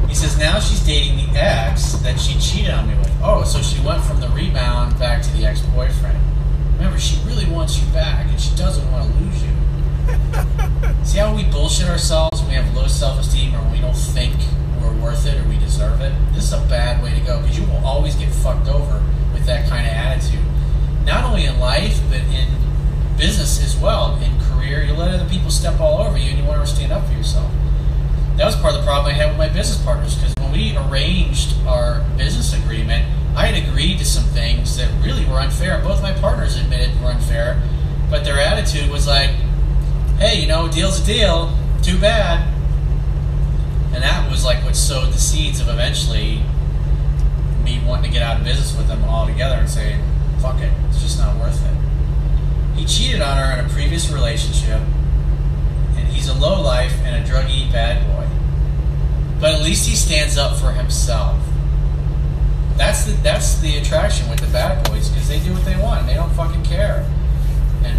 He says now she's dating the ex that she cheated on me with. Oh, so she went from the rebound back to the ex-boyfriend. Remember, she really wants you back and she doesn't want to lose you. See how we bullshit ourselves when we have low self-esteem or when we don't think we're worth it or we deserve it? This is a bad way to go because you will always get fucked over with that kind of attitude. Not only in life, but in business as well. In career, you let other people step all over you and you want to stand up for yourself. That was part of the problem I had with my business partners, because when we arranged our business agreement, I had agreed to some things that really were unfair. Both my partners admitted were unfair, but their attitude was like, hey, you know, deal's a deal, too bad. And that was like what sowed the seeds of eventually me wanting to get out of business with them altogether and saying, fuck it, it's just not worth it. He cheated on her in a previous relationship, and he's a lowlife and a druggy bad boy. But at least he stands up for himself. That's the attraction with the bad boys, because they do what they want and they don't fucking care. And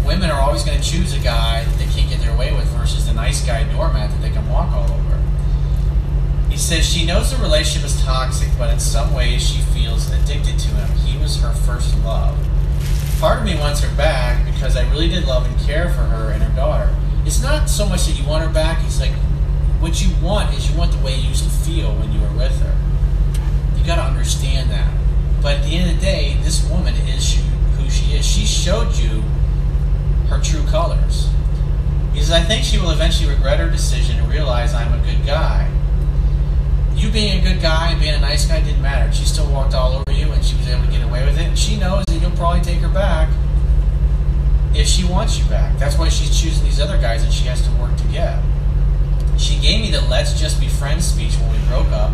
women are always going to choose a guy that they can't get their way with versus the nice guy doormat that they can walk all over. He says she knows the relationship is toxic, but in some ways she feels addicted to him. He was her first love. Part of me wants her back because I really did love and care for her and her daughter. It's not so much that you want her back, it's like what you want is you want the way you used to feel when you were with her. You got to understand that. But at the end of the day, this woman is who she is. She showed you her true colors. He says, I think she will eventually regret her decision and realize I'm a good guy. You being a good guy and being a nice guy didn't matter. She still walked all over you and she was able to get away with it. And she knows that you'll probably take her back if she wants you back. That's why she's choosing these other guys that she has to work to get. She gave me the let's just be friends speech when we broke up.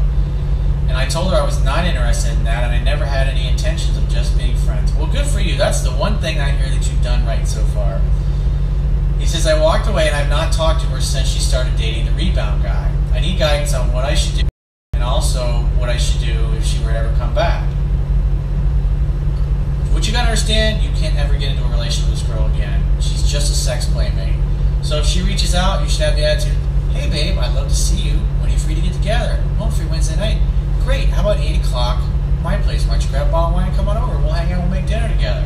And I told her I was not interested in that and I never had any intentions of just being friends. Well, good for you. That's the one thing I hear that you've done right so far. He says, I walked away and I've not talked to her since she started dating the rebound guy. I need guidance on what I should do and also what I should do if she were to ever come back. What you gotta understand, you can't ever get into a relationship with this girl again. She's just a sex playmate. So if she reaches out, you should have the attitude, hey babe, I'd love to see you. When are you free to get together? Home free Wednesday night. Great, how about 8 o'clock, my place? Why don't you grab a bottle of wine and come on over? We'll hang out, we'll make dinner together.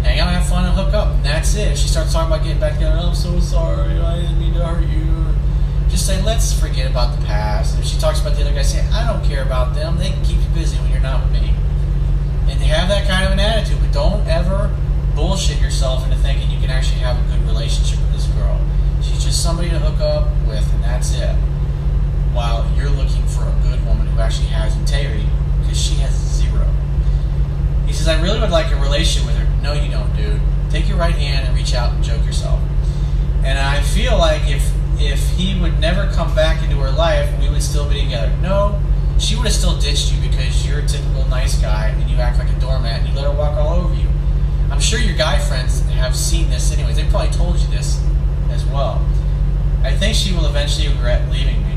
Hang out, have fun, and hook up, and that's it. If she starts talking about getting back together, oh, I'm so sorry, I didn't mean to hurt you. Just say, let's forget about the past. And if she talks about the other guy, say, I don't care about them. They can keep you busy when you're not with me. And have that kind of an attitude, but don't ever bullshit yourself into thinking you can actually have a good relationship with this girl. She's just somebody to hook up with, and that's it. While you're looking for a good woman who actually has integrity, because she has zero. He says, I really would like a relationship with her. No, you don't, dude. Take your right hand and reach out and joke yourself. And I feel like if he would never come back into her life, we would still be together. No, she would have still ditched you because you're a typical nice guy and you act like a doormat and you let her walk all over you. I'm sure your guy friends have seen this anyways. They probably told you this as well. I think she will eventually regret leaving me.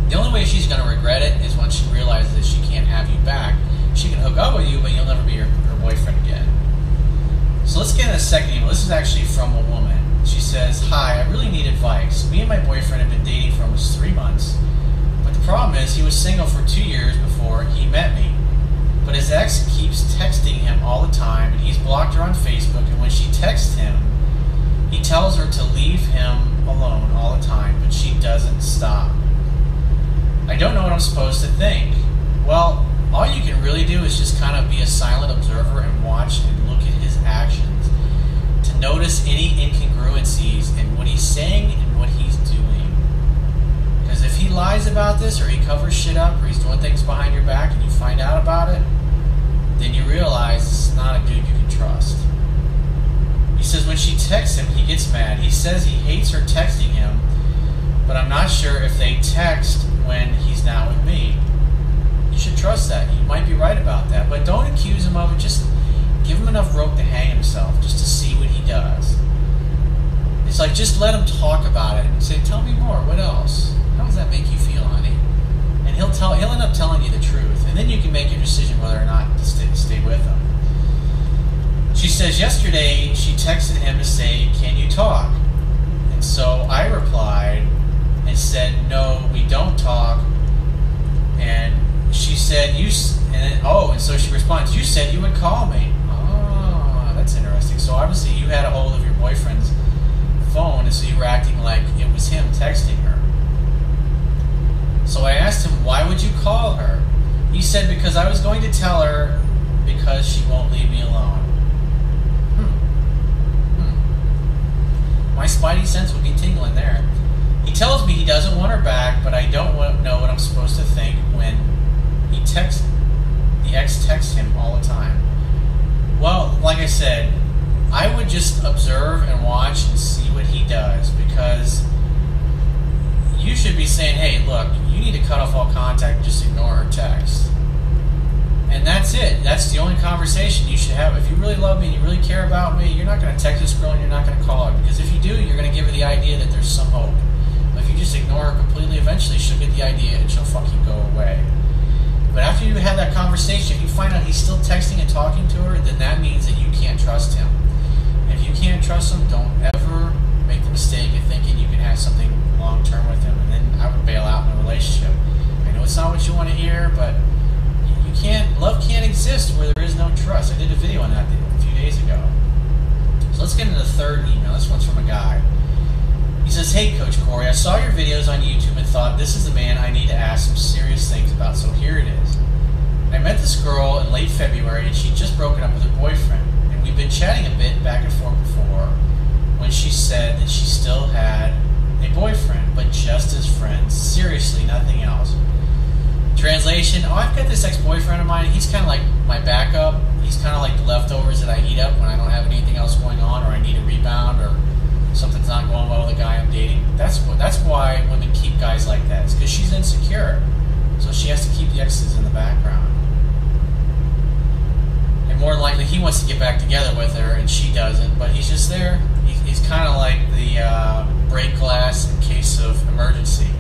The only way she's going to regret it is when she realizes that she can't have you back. She can hook up with you, but you'll never be her boyfriend again. So let's get into the second email. This is actually from a woman. She says, "Hi, I really need advice. Me and my boyfriend have been dating for almost 3 months. But the problem is he was single for 2 years before he met me. But his ex keeps texting him all the time, and he's blocked her on Facebook, and when she texts him, he tells her to leave him alone all the time, but she doesn't stop. I don't know what I'm supposed to think." Well, all you can really do is just kind of be a silent observer and watch and look at his actions to notice any incongruencies in what he's saying and what he's doing. Because if he lies about this, or he covers shit up, or he's doing things behind your back and you find out about it, then you realize this is not a dude you can trust. He says when she texts him, he gets mad. He says he hates her texting him, but I'm not sure if they text when he's not with me. You should trust that. You might be right about that, but don't accuse him of it. Just give him enough rope to hang himself, just to see what he does. It's like, just let him talk about it and say, "Tell me more. What else? How does that make you feel, honey?" And he'll end up telling you the truth, and then you can make your decision whether or not to stay with him. She says yesterday she texted him to say, "Can you talk?" And so I replied and said, "No, we don't talk." And she said, and so she responds, "You said you would call me." Oh, that's interesting. So obviously you had a hold of your boyfriend's phone, and so you were acting like it was him texting her. So I asked him, "Why would you call her?" He said, "Because I was going to tell her because she won't leave me alone." My spidey sense would be tingling there. He tells me he doesn't want her back, but I don't know what I'm supposed to think when the ex texts him all the time. Well, like I said, I would just observe and watch and see what he does, because you should be saying, "Hey, look, you need to cut off all contact and just ignore her text." And that's it. That's the only conversation you should have. If you really love me and you really care about me, you're not going to text this girl and you're not going to call her. Because if you do, you're going to give her the idea that there's some hope. But if you just ignore her completely, eventually she'll get the idea and she'll fucking go away. But after you have that conversation, if you find out he's still texting and talking to her, then that means that you can't trust him. And if you can't trust him, don't ever make the mistake of thinking you can have something long-term with him. And then I would bail out in a relationship. I know it's not what you want to hear, but love can't exist where there is no trust. I did a video on that a few days ago. So let's get into the third email. This one's from a guy. He says, "Hey, Coach Corey, I saw your videos on YouTube and thought this is the man I need to ask some serious things about, so here it is. I met this girl in late February, and she'd just broken up with her boyfriend, and we've been chatting a bit back and forth before when she said that she still had a boyfriend, but just as friends. Seriously, nothing else. Translation, I've got this ex-boyfriend of mine. He's kind of like my backup. He's kind of like the leftovers that I eat up when I don't have anything else going on, or I need a rebound, or something's not going well with the guy I'm dating. That's why women keep guys like that. It's because she's insecure. So she has to keep the exes in the background. And more than likely, he wants to get back together with her, and she doesn't. But he's just there. He's kind of like the break glass in case of emergency.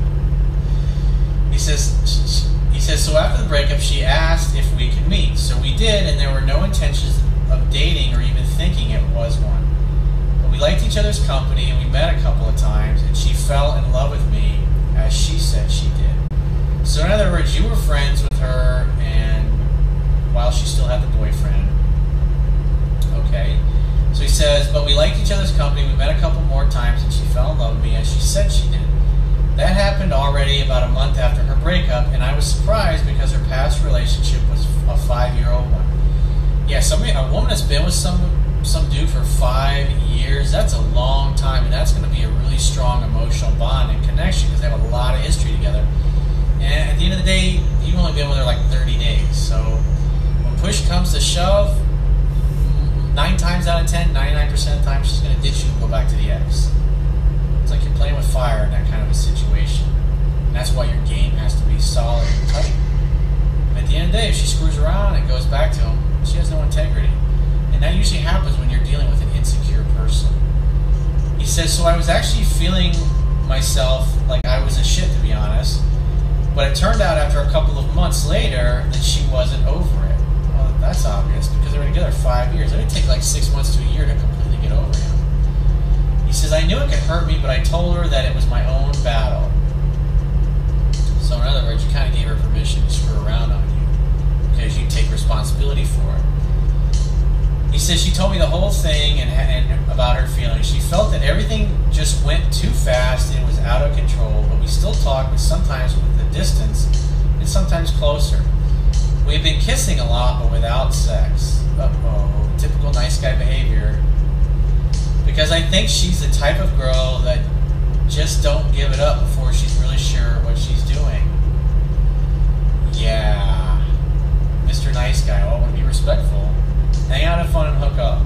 He says, so after the breakup, she asked if we could meet. So we did, and there were no intentions of dating or even thinking it was one. But we liked each other's company, and we met a couple of times, and she fell in love with me, as she said she did. So in other words, you were friends with her, and while she still had the boyfriend. Okay. So he says, but we liked each other's company, we met a couple more times, and she fell in love with me, as she said she did. That happened already about a month after her breakup, and I was surprised because her past relationship was a 5-year-old one. Yeah, a woman that's been with some dude for 5 years, that's a long time, and that's going to be a really strong emotional bond and connection because they have a lot of history together. And at the end of the day, you've only been with her like 30 days. So when push comes to shove, 9 times out of 10, 99% of the time, she's going to ditch you and go back to the ex. It's like you're playing with fire in that kind of a situation. And that's why your game has to be solid and tight. And at the end of the day, if she screws around and goes back to him, she has no integrity. And that usually happens when you're dealing with an insecure person. He says, so I was actually feeling myself like I was a shit, to be honest. But it turned out after a couple of months later that she wasn't over it. Well, that's obvious because they were together 5 years. It would take like 6 months to a year to completely get over him. He says, I knew it could hurt me, but I told her that it was my own battle. So in other words, you kind of gave her permission to screw around on you because you take responsibility for it. He says she told me the whole thing and about her feelings. She felt that everything just went too fast and it was out of control, but we still talk, but sometimes with the distance and sometimes closer. We've been kissing a lot, but without sex. Uh-oh, typical nice guy behavior. Because I think she's the type of girl that just don't give it up before she's really sure what she's doing. Yeah. Mr. Nice Guy, I want to be respectful. Hang out, have fun, and hook up.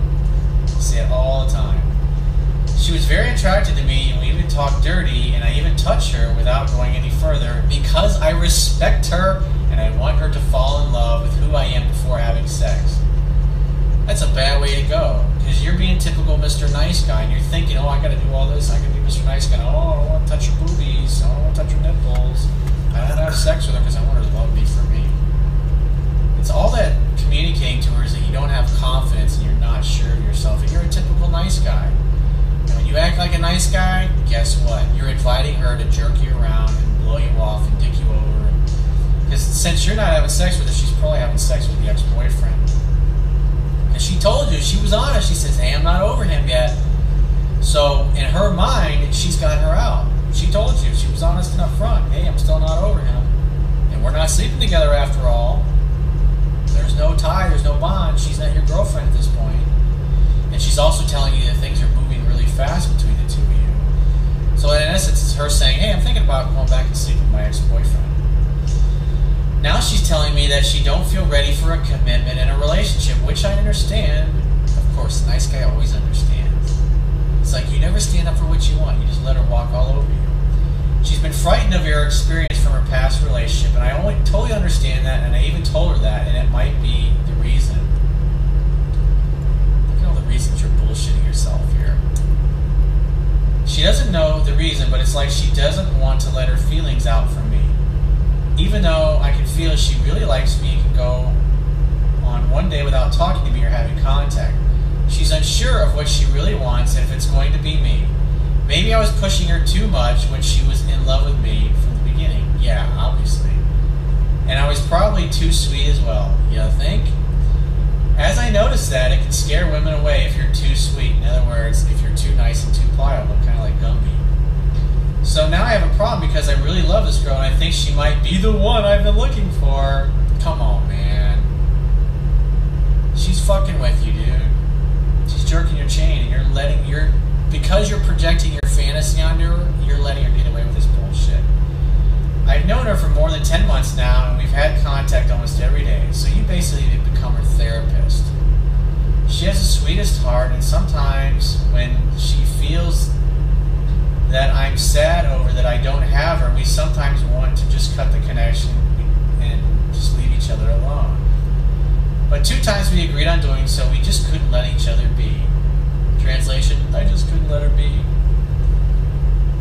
Say it all the time. She was very attracted to me, and we even talked dirty, and I even touched her without going any further because I respect her and I want her to fall in love with who I am before having sex. That's a bad way to go, because you're being typical Mr. Nice Guy, and you're thinking, oh, I gotta do all this, I gotta be Mr. Nice Guy, oh, I don't want to touch your boobies, I don't want to touch your nipples, I don't want to have sex with her because I want her to love me for me. It's all that communicating to her is that you don't have confidence and you're not sure of yourself, and you're a typical nice guy. And when you act like a nice guy, guess what? You're inviting her to jerk you around and blow you off and dick you over. Because since you're not having sex with her, she's probably having sex with the ex-boyfriend. And she told you, she was honest. She says, hey, I'm not over him yet. So in her mind, she's got her out. She told you, she was honest and upfront. Hey, I'm still not over him. And we're not sleeping together after all. There's no tie, there's no bond. She's not your girlfriend at this point. And she's also telling you that things are moving really fast between the two of you. So in essence, it's her saying, hey, I'm thinking about going back and sleeping with my ex-boyfriend. Now she's telling me that she don't feel ready for a commitment in a relationship, which I understand. Of course, the nice guy always understands. It's like you never stand up for what you want. You just let her walk all over you. She's been frightened of your experience from her past relationship, and I only totally understand that, and I even told her that, and it might be the reason. Look at all the reasons you're bullshitting yourself here. She doesn't know the reason, but it's like she doesn't want to let her feelings out for me. Even though I can feel she really likes me and can go on one day without talking to me or having contact. She's unsure of what she really wants and if it's going to be me. Maybe I was pushing her too much when she was in love with me from the beginning. Yeah, obviously. And I was probably too sweet as well. You think? As I noticed that, it can scare women away if you're too sweet. In other words, if you're too nice and too pliable, kind of like Gumby. So now I have a problem because I really love this girl and I think she might be the one I've been looking for. Come on, man. She's fucking with you, dude. She's jerking your chain and because you're projecting your fantasy onto her, you're letting her get away with this bullshit. I've known her for more than 10 months now and we've had contact almost every day, so you basically become her therapist. She has the sweetest heart, and sometimes when she feels that I'm sad over that I don't have her, we sometimes want to just cut the connection and just leave each other alone. But 2 times we agreed on doing so, we just couldn't let each other be. Translation, I just couldn't let her be.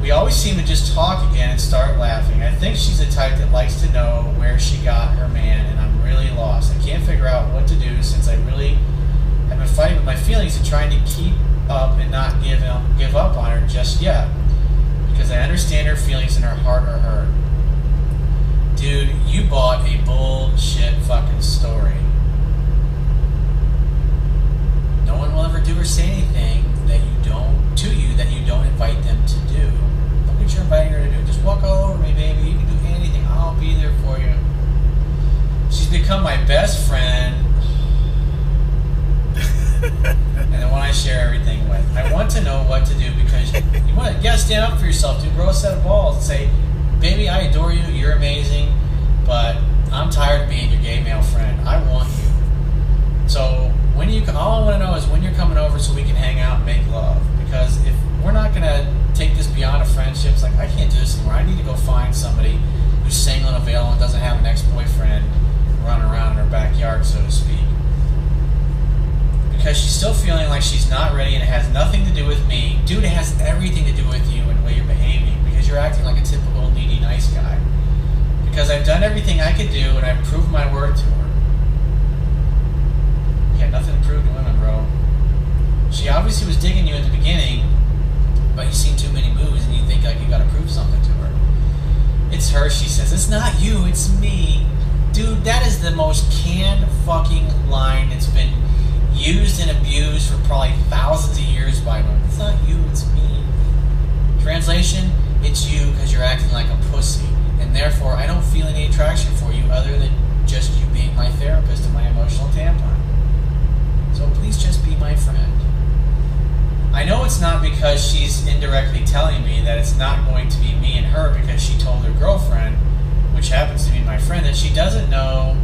We always seem to just talk again and start laughing. I think she's the type that likes to know where she got her man, and I'm really lost. I can't figure out what to do since I really have been fighting with my feelings and trying to keep up and not give up on her just yet. Because I understand her feelings and her heart are hurt. Dude, you bought a bullshit fucking story. No one will ever do or say anything that you don't invite them to do. Look what you're inviting her to do. Just walk all over me, baby. You can do anything. I'll be there for you. She's become my best friend. And the one I share everything with. I want to know what to do because you gotta stand up for yourself, dude. Grow a set of balls and say, baby, I adore you, you're amazing, but I'm tired of being your gay male friend. I want you. So all I want to know is when you're coming over so we can hang out and make love. Because if we're not gonna take this beyond a friendship, it's like I can't do this anymore. I need to go find somebody who's single and available and doesn't have an ex-boyfriend running around in her backyard, so to speak. because she's still feeling like she's not ready and it has nothing to do with me. Dude, it has everything to do with you and the way you're behaving, because you're acting like a typical needy nice guy. Because I've done everything I could do and I've proved my worth to her. You got nothing to prove to women, bro. She obviously was digging you at the beginning, but you've seen too many movies and you think like you gotta prove something to her. It's her, she says. It's not you, it's me. Dude, that is the most canned fucking line that's been used and abused for probably thousands of years by women. It's not you, it's me. Translation, it's you because you're acting like a pussy. And therefore, I don't feel any attraction for you other than just you being my therapist and my emotional tampon. So please just be my friend. I know it's not because she's indirectly telling me that it's not going to be me and her because she told her girlfriend, which happens to be my friend, that she doesn't know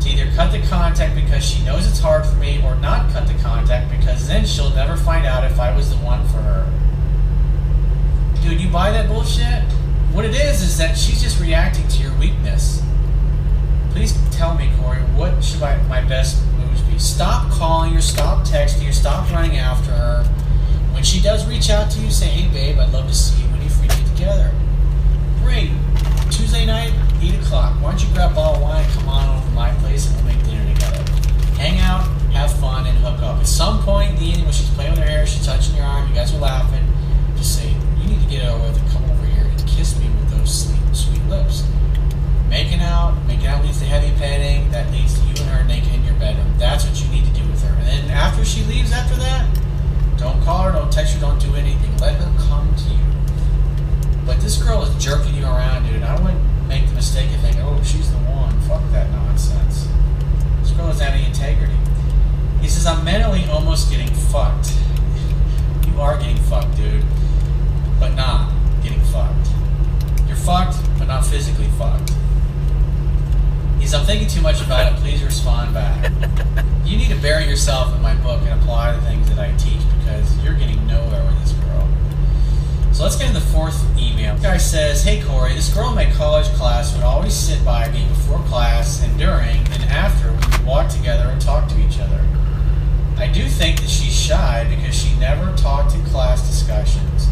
to either cut the contact because she knows it's hard for me or not cut the contact because then she'll never find out if I was the one for her. Dude, you buy that bullshit? What it is that she's just reacting to your weakness. Please tell me, Corey, what should my best moves be? Stop calling her, stop texting her, stop running after her. When she does reach out to you, say, hey babe, I'd love to see you when you're free to get together. Great. Tuesday night, 8 o'clock. Why don't you grab a bottle of wine, come on over to my place, and we'll make dinner together. Hang out, have fun, and hook up. At some point in the evening, when she's playing with her hair, she's touching your arm, you guys are laughing, just say, you need to get over with and come over here and kiss me with those sweet lips. Making out leads to heavy petting, that leads to you and her naked in your bedroom. That's what you need to do with her. And then after she leaves after that, don't call her, don't text her, don't do anything. Let her come to you. But this girl is jerking you around, dude. I wouldn't make the mistake of thinking, oh, she's the one. Fuck that nonsense. This girl has any integrity. He says, I'm mentally almost getting fucked. You are getting fucked, dude. But not getting fucked. You're fucked, but not physically fucked. He says, I'm thinking too much about it. Please respond back. You need to bury yourself in my book and apply the things that I teach because you're getting nowhere with this girl. So let's get into the fourth email. This guy says, hey Corey, this girl in my college class would always sit by me before class and during and after we would walk together and talk to each other. I do think that she's shy because she never talked to class discussions.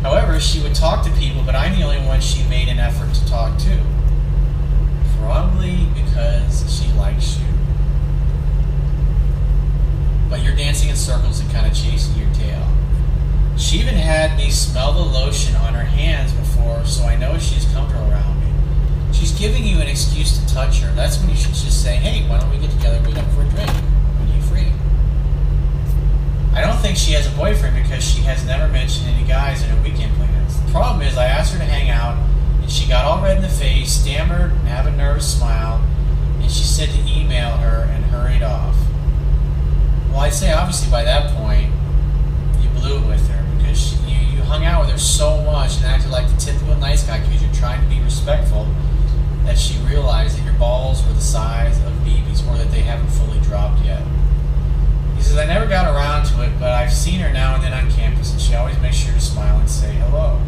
However, she would talk to people, but I'm the only one she made an effort to talk to. Probably because she likes you. But you're dancing in circles and kind of chasing your tail. She even had me smell the lotion on her hands before, so I know she's comfortable around me. She's giving you an excuse to touch her. That's when you should just say, hey, why don't we get together and meet up for a drink? When you're free. I don't think she has a boyfriend because she has never mentioned any guys in her weekend plans. The problem is I asked her to hang out, and she got all red in the face, stammered, and had a nervous smile, and she said to email her and hurried off. Well, I'd say obviously by that point, you blew it with her because you hung out with her so much and acted like the typical nice guy because you're trying to be respectful that she realized that your balls were the size of BBs or that they haven't fully dropped yet. He says, I never got around to it, but I've seen her now and then on campus and she always makes sure to smile and say hello.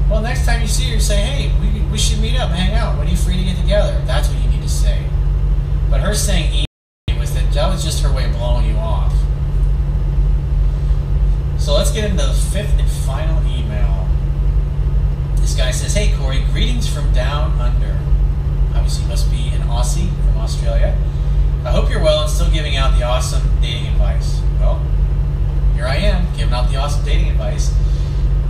Well, next time you see her, say, hey, we should meet up and hang out. When are you free to get together? That's what you need to say. But her saying that was just her way of blowing you off. So let's get into the fifth and final email. This guy says, hey Corey, greetings from down under. Obviously you must be an Aussie from Australia. I hope you're well and still giving out the awesome dating advice. Well, here I am, giving out the awesome dating advice.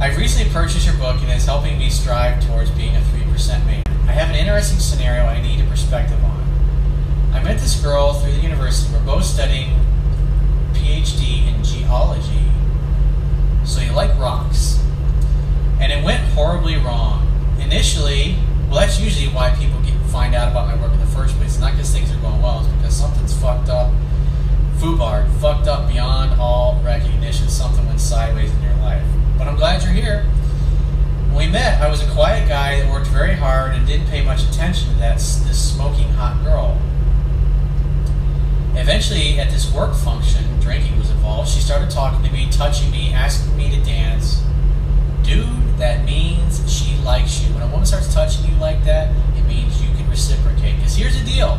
I've recently purchased your book and it's helping me strive towards being a 3% man. I have an interesting scenario I need a perspective on. I met this girl through the university. We're both studying PhD in geology. So you like rocks. And it went horribly wrong. Initially, well, that's usually why people find out about my work in the first place. It's not because things are going well, it's because something's fucked up. FUBAR, fucked up beyond all recognition. Something went sideways in your life. But I'm glad you're here. When we met, I was a quiet guy that worked very hard and didn't pay much attention to this smoking hot girl. Eventually, at this work function, drinking was involved. She started talking to me, touching me, asking me to dance. Dude, that means she likes you. When a woman starts touching you like that, it means you can reciprocate. Because here's the deal.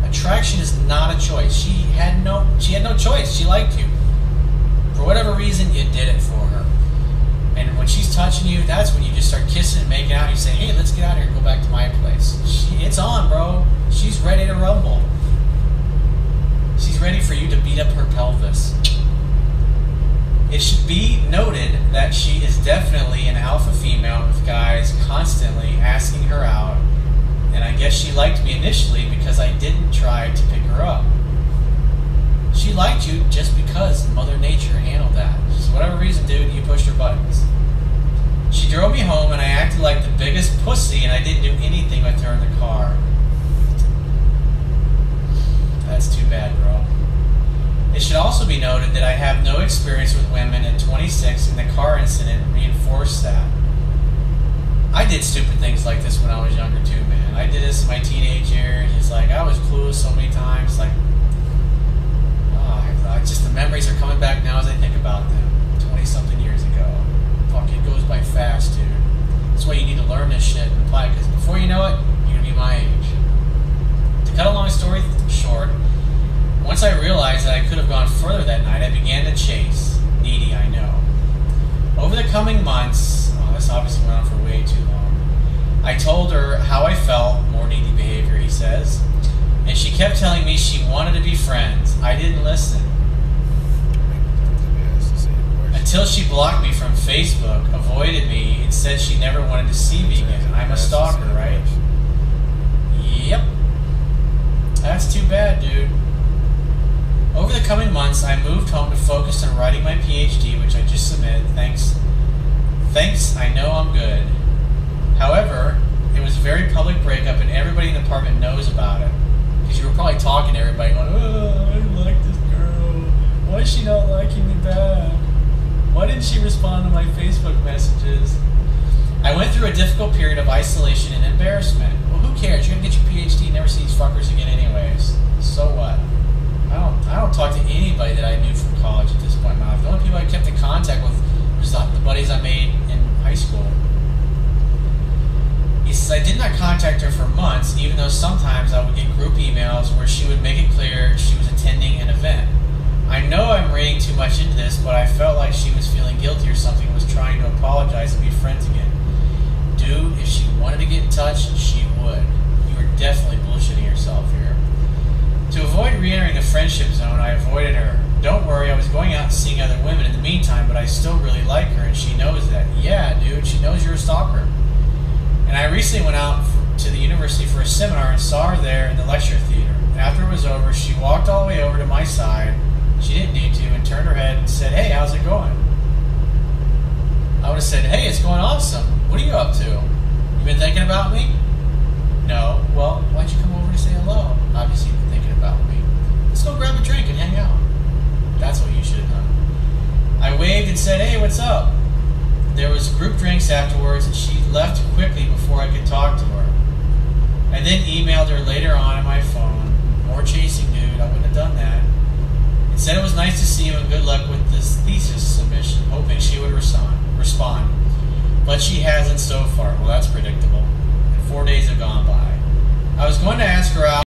A attraction is not a choice. She had no choice. She liked you. For whatever reason, you did it for her. And when she's touching you, that's when you just start kissing and making out. You say, hey, let's get out of here and go back to my place. It's on, bro. She's ready to rumble. She's ready for you to beat up her pelvis. It should be noted that she is definitely an alpha female with guys constantly asking her out. And I guess she liked me initially because I didn't try to pick her up. She liked you just because Mother Nature handled that. Just whatever reason, dude, you pushed her buttons. She drove me home and I acted like the biggest pussy and I didn't do anything with her in the car. That's too bad, bro. It should also be noted that I have no experience with women at 26 and the car incident reinforced that. I did stupid things like this when I was younger too, man. I did this in my teenage years. It's like I was clueless so many times. Like, just the memories are coming back now as I think about them. 20-something years ago. Fuck, it goes by fast, dude. That's why you need to learn this shit and apply it, because before you know it, you're gonna be my age. To cut a long story short, once I realized that I could have gone further that night, I began to chase. Needy, I know. Over the coming months, this obviously went on for way too long, I told her how I felt, more needy behavior, he says, and she kept telling me she wanted to be friends. I didn't listen. Until she blocked me from Facebook, avoided me, and said she never wanted to see me again. I'm a stalker, right? Yep. That's too bad, dude. Over the coming months, I moved home to focus on writing my PhD, which I just submitted. Thanks, I know I'm good. However, it was a very public breakup, and everybody in the apartment knows about it. Because you were probably talking to everybody going, oh, I don't like this girl. Why is she not liking me back? Why didn't she respond to my Facebook messages? I went through a difficult period of isolation and embarrassment. Well, who cares? You're going to get your PhD and never see these fuckers again anyways. So what? I don't talk to anybody that I knew from college at this point in my life. The only people I kept in contact with was the buddies I made in high school. He says I did not contact her for months, even though sometimes I would get group emails where she would make it clear she was attending an event. I know I'm reading too much into this, but I felt like she was feeling guilty or something and was trying to apologize and be friends again. Dude, if she wanted to get in touch, she would. You were definitely bullshitting yourself here. To avoid re-entering the friendship zone, I avoided her. Don't worry, I was going out and seeing other women in the meantime, but I still really like her, and she knows that. Yeah, dude, she knows you're a stalker. And I recently went out to the university for a seminar and saw her there in the lecture theater. After it was over, she walked all the way over to my side. She didn't need to, and turned her head and said, hey, how's it going? I would have said, hey, it's going awesome. What are you up to? You been thinking about me? No. Well, why'd you come over to say hello? Obviously, you've been thinking about me. Let's go grab a drink and hang out. That's what you should have done. I waved and said, hey, what's up? There was group drinks afterwards, and she left quickly before I could talk to her. I then emailed her later on my phone. More chasing, dude. I wouldn't have done that. It said it was nice to see you and good luck with this thesis submission, hoping she would respond. But she hasn't so far. Well, that's predictable. And 4 days have gone by. I was going to ask her out.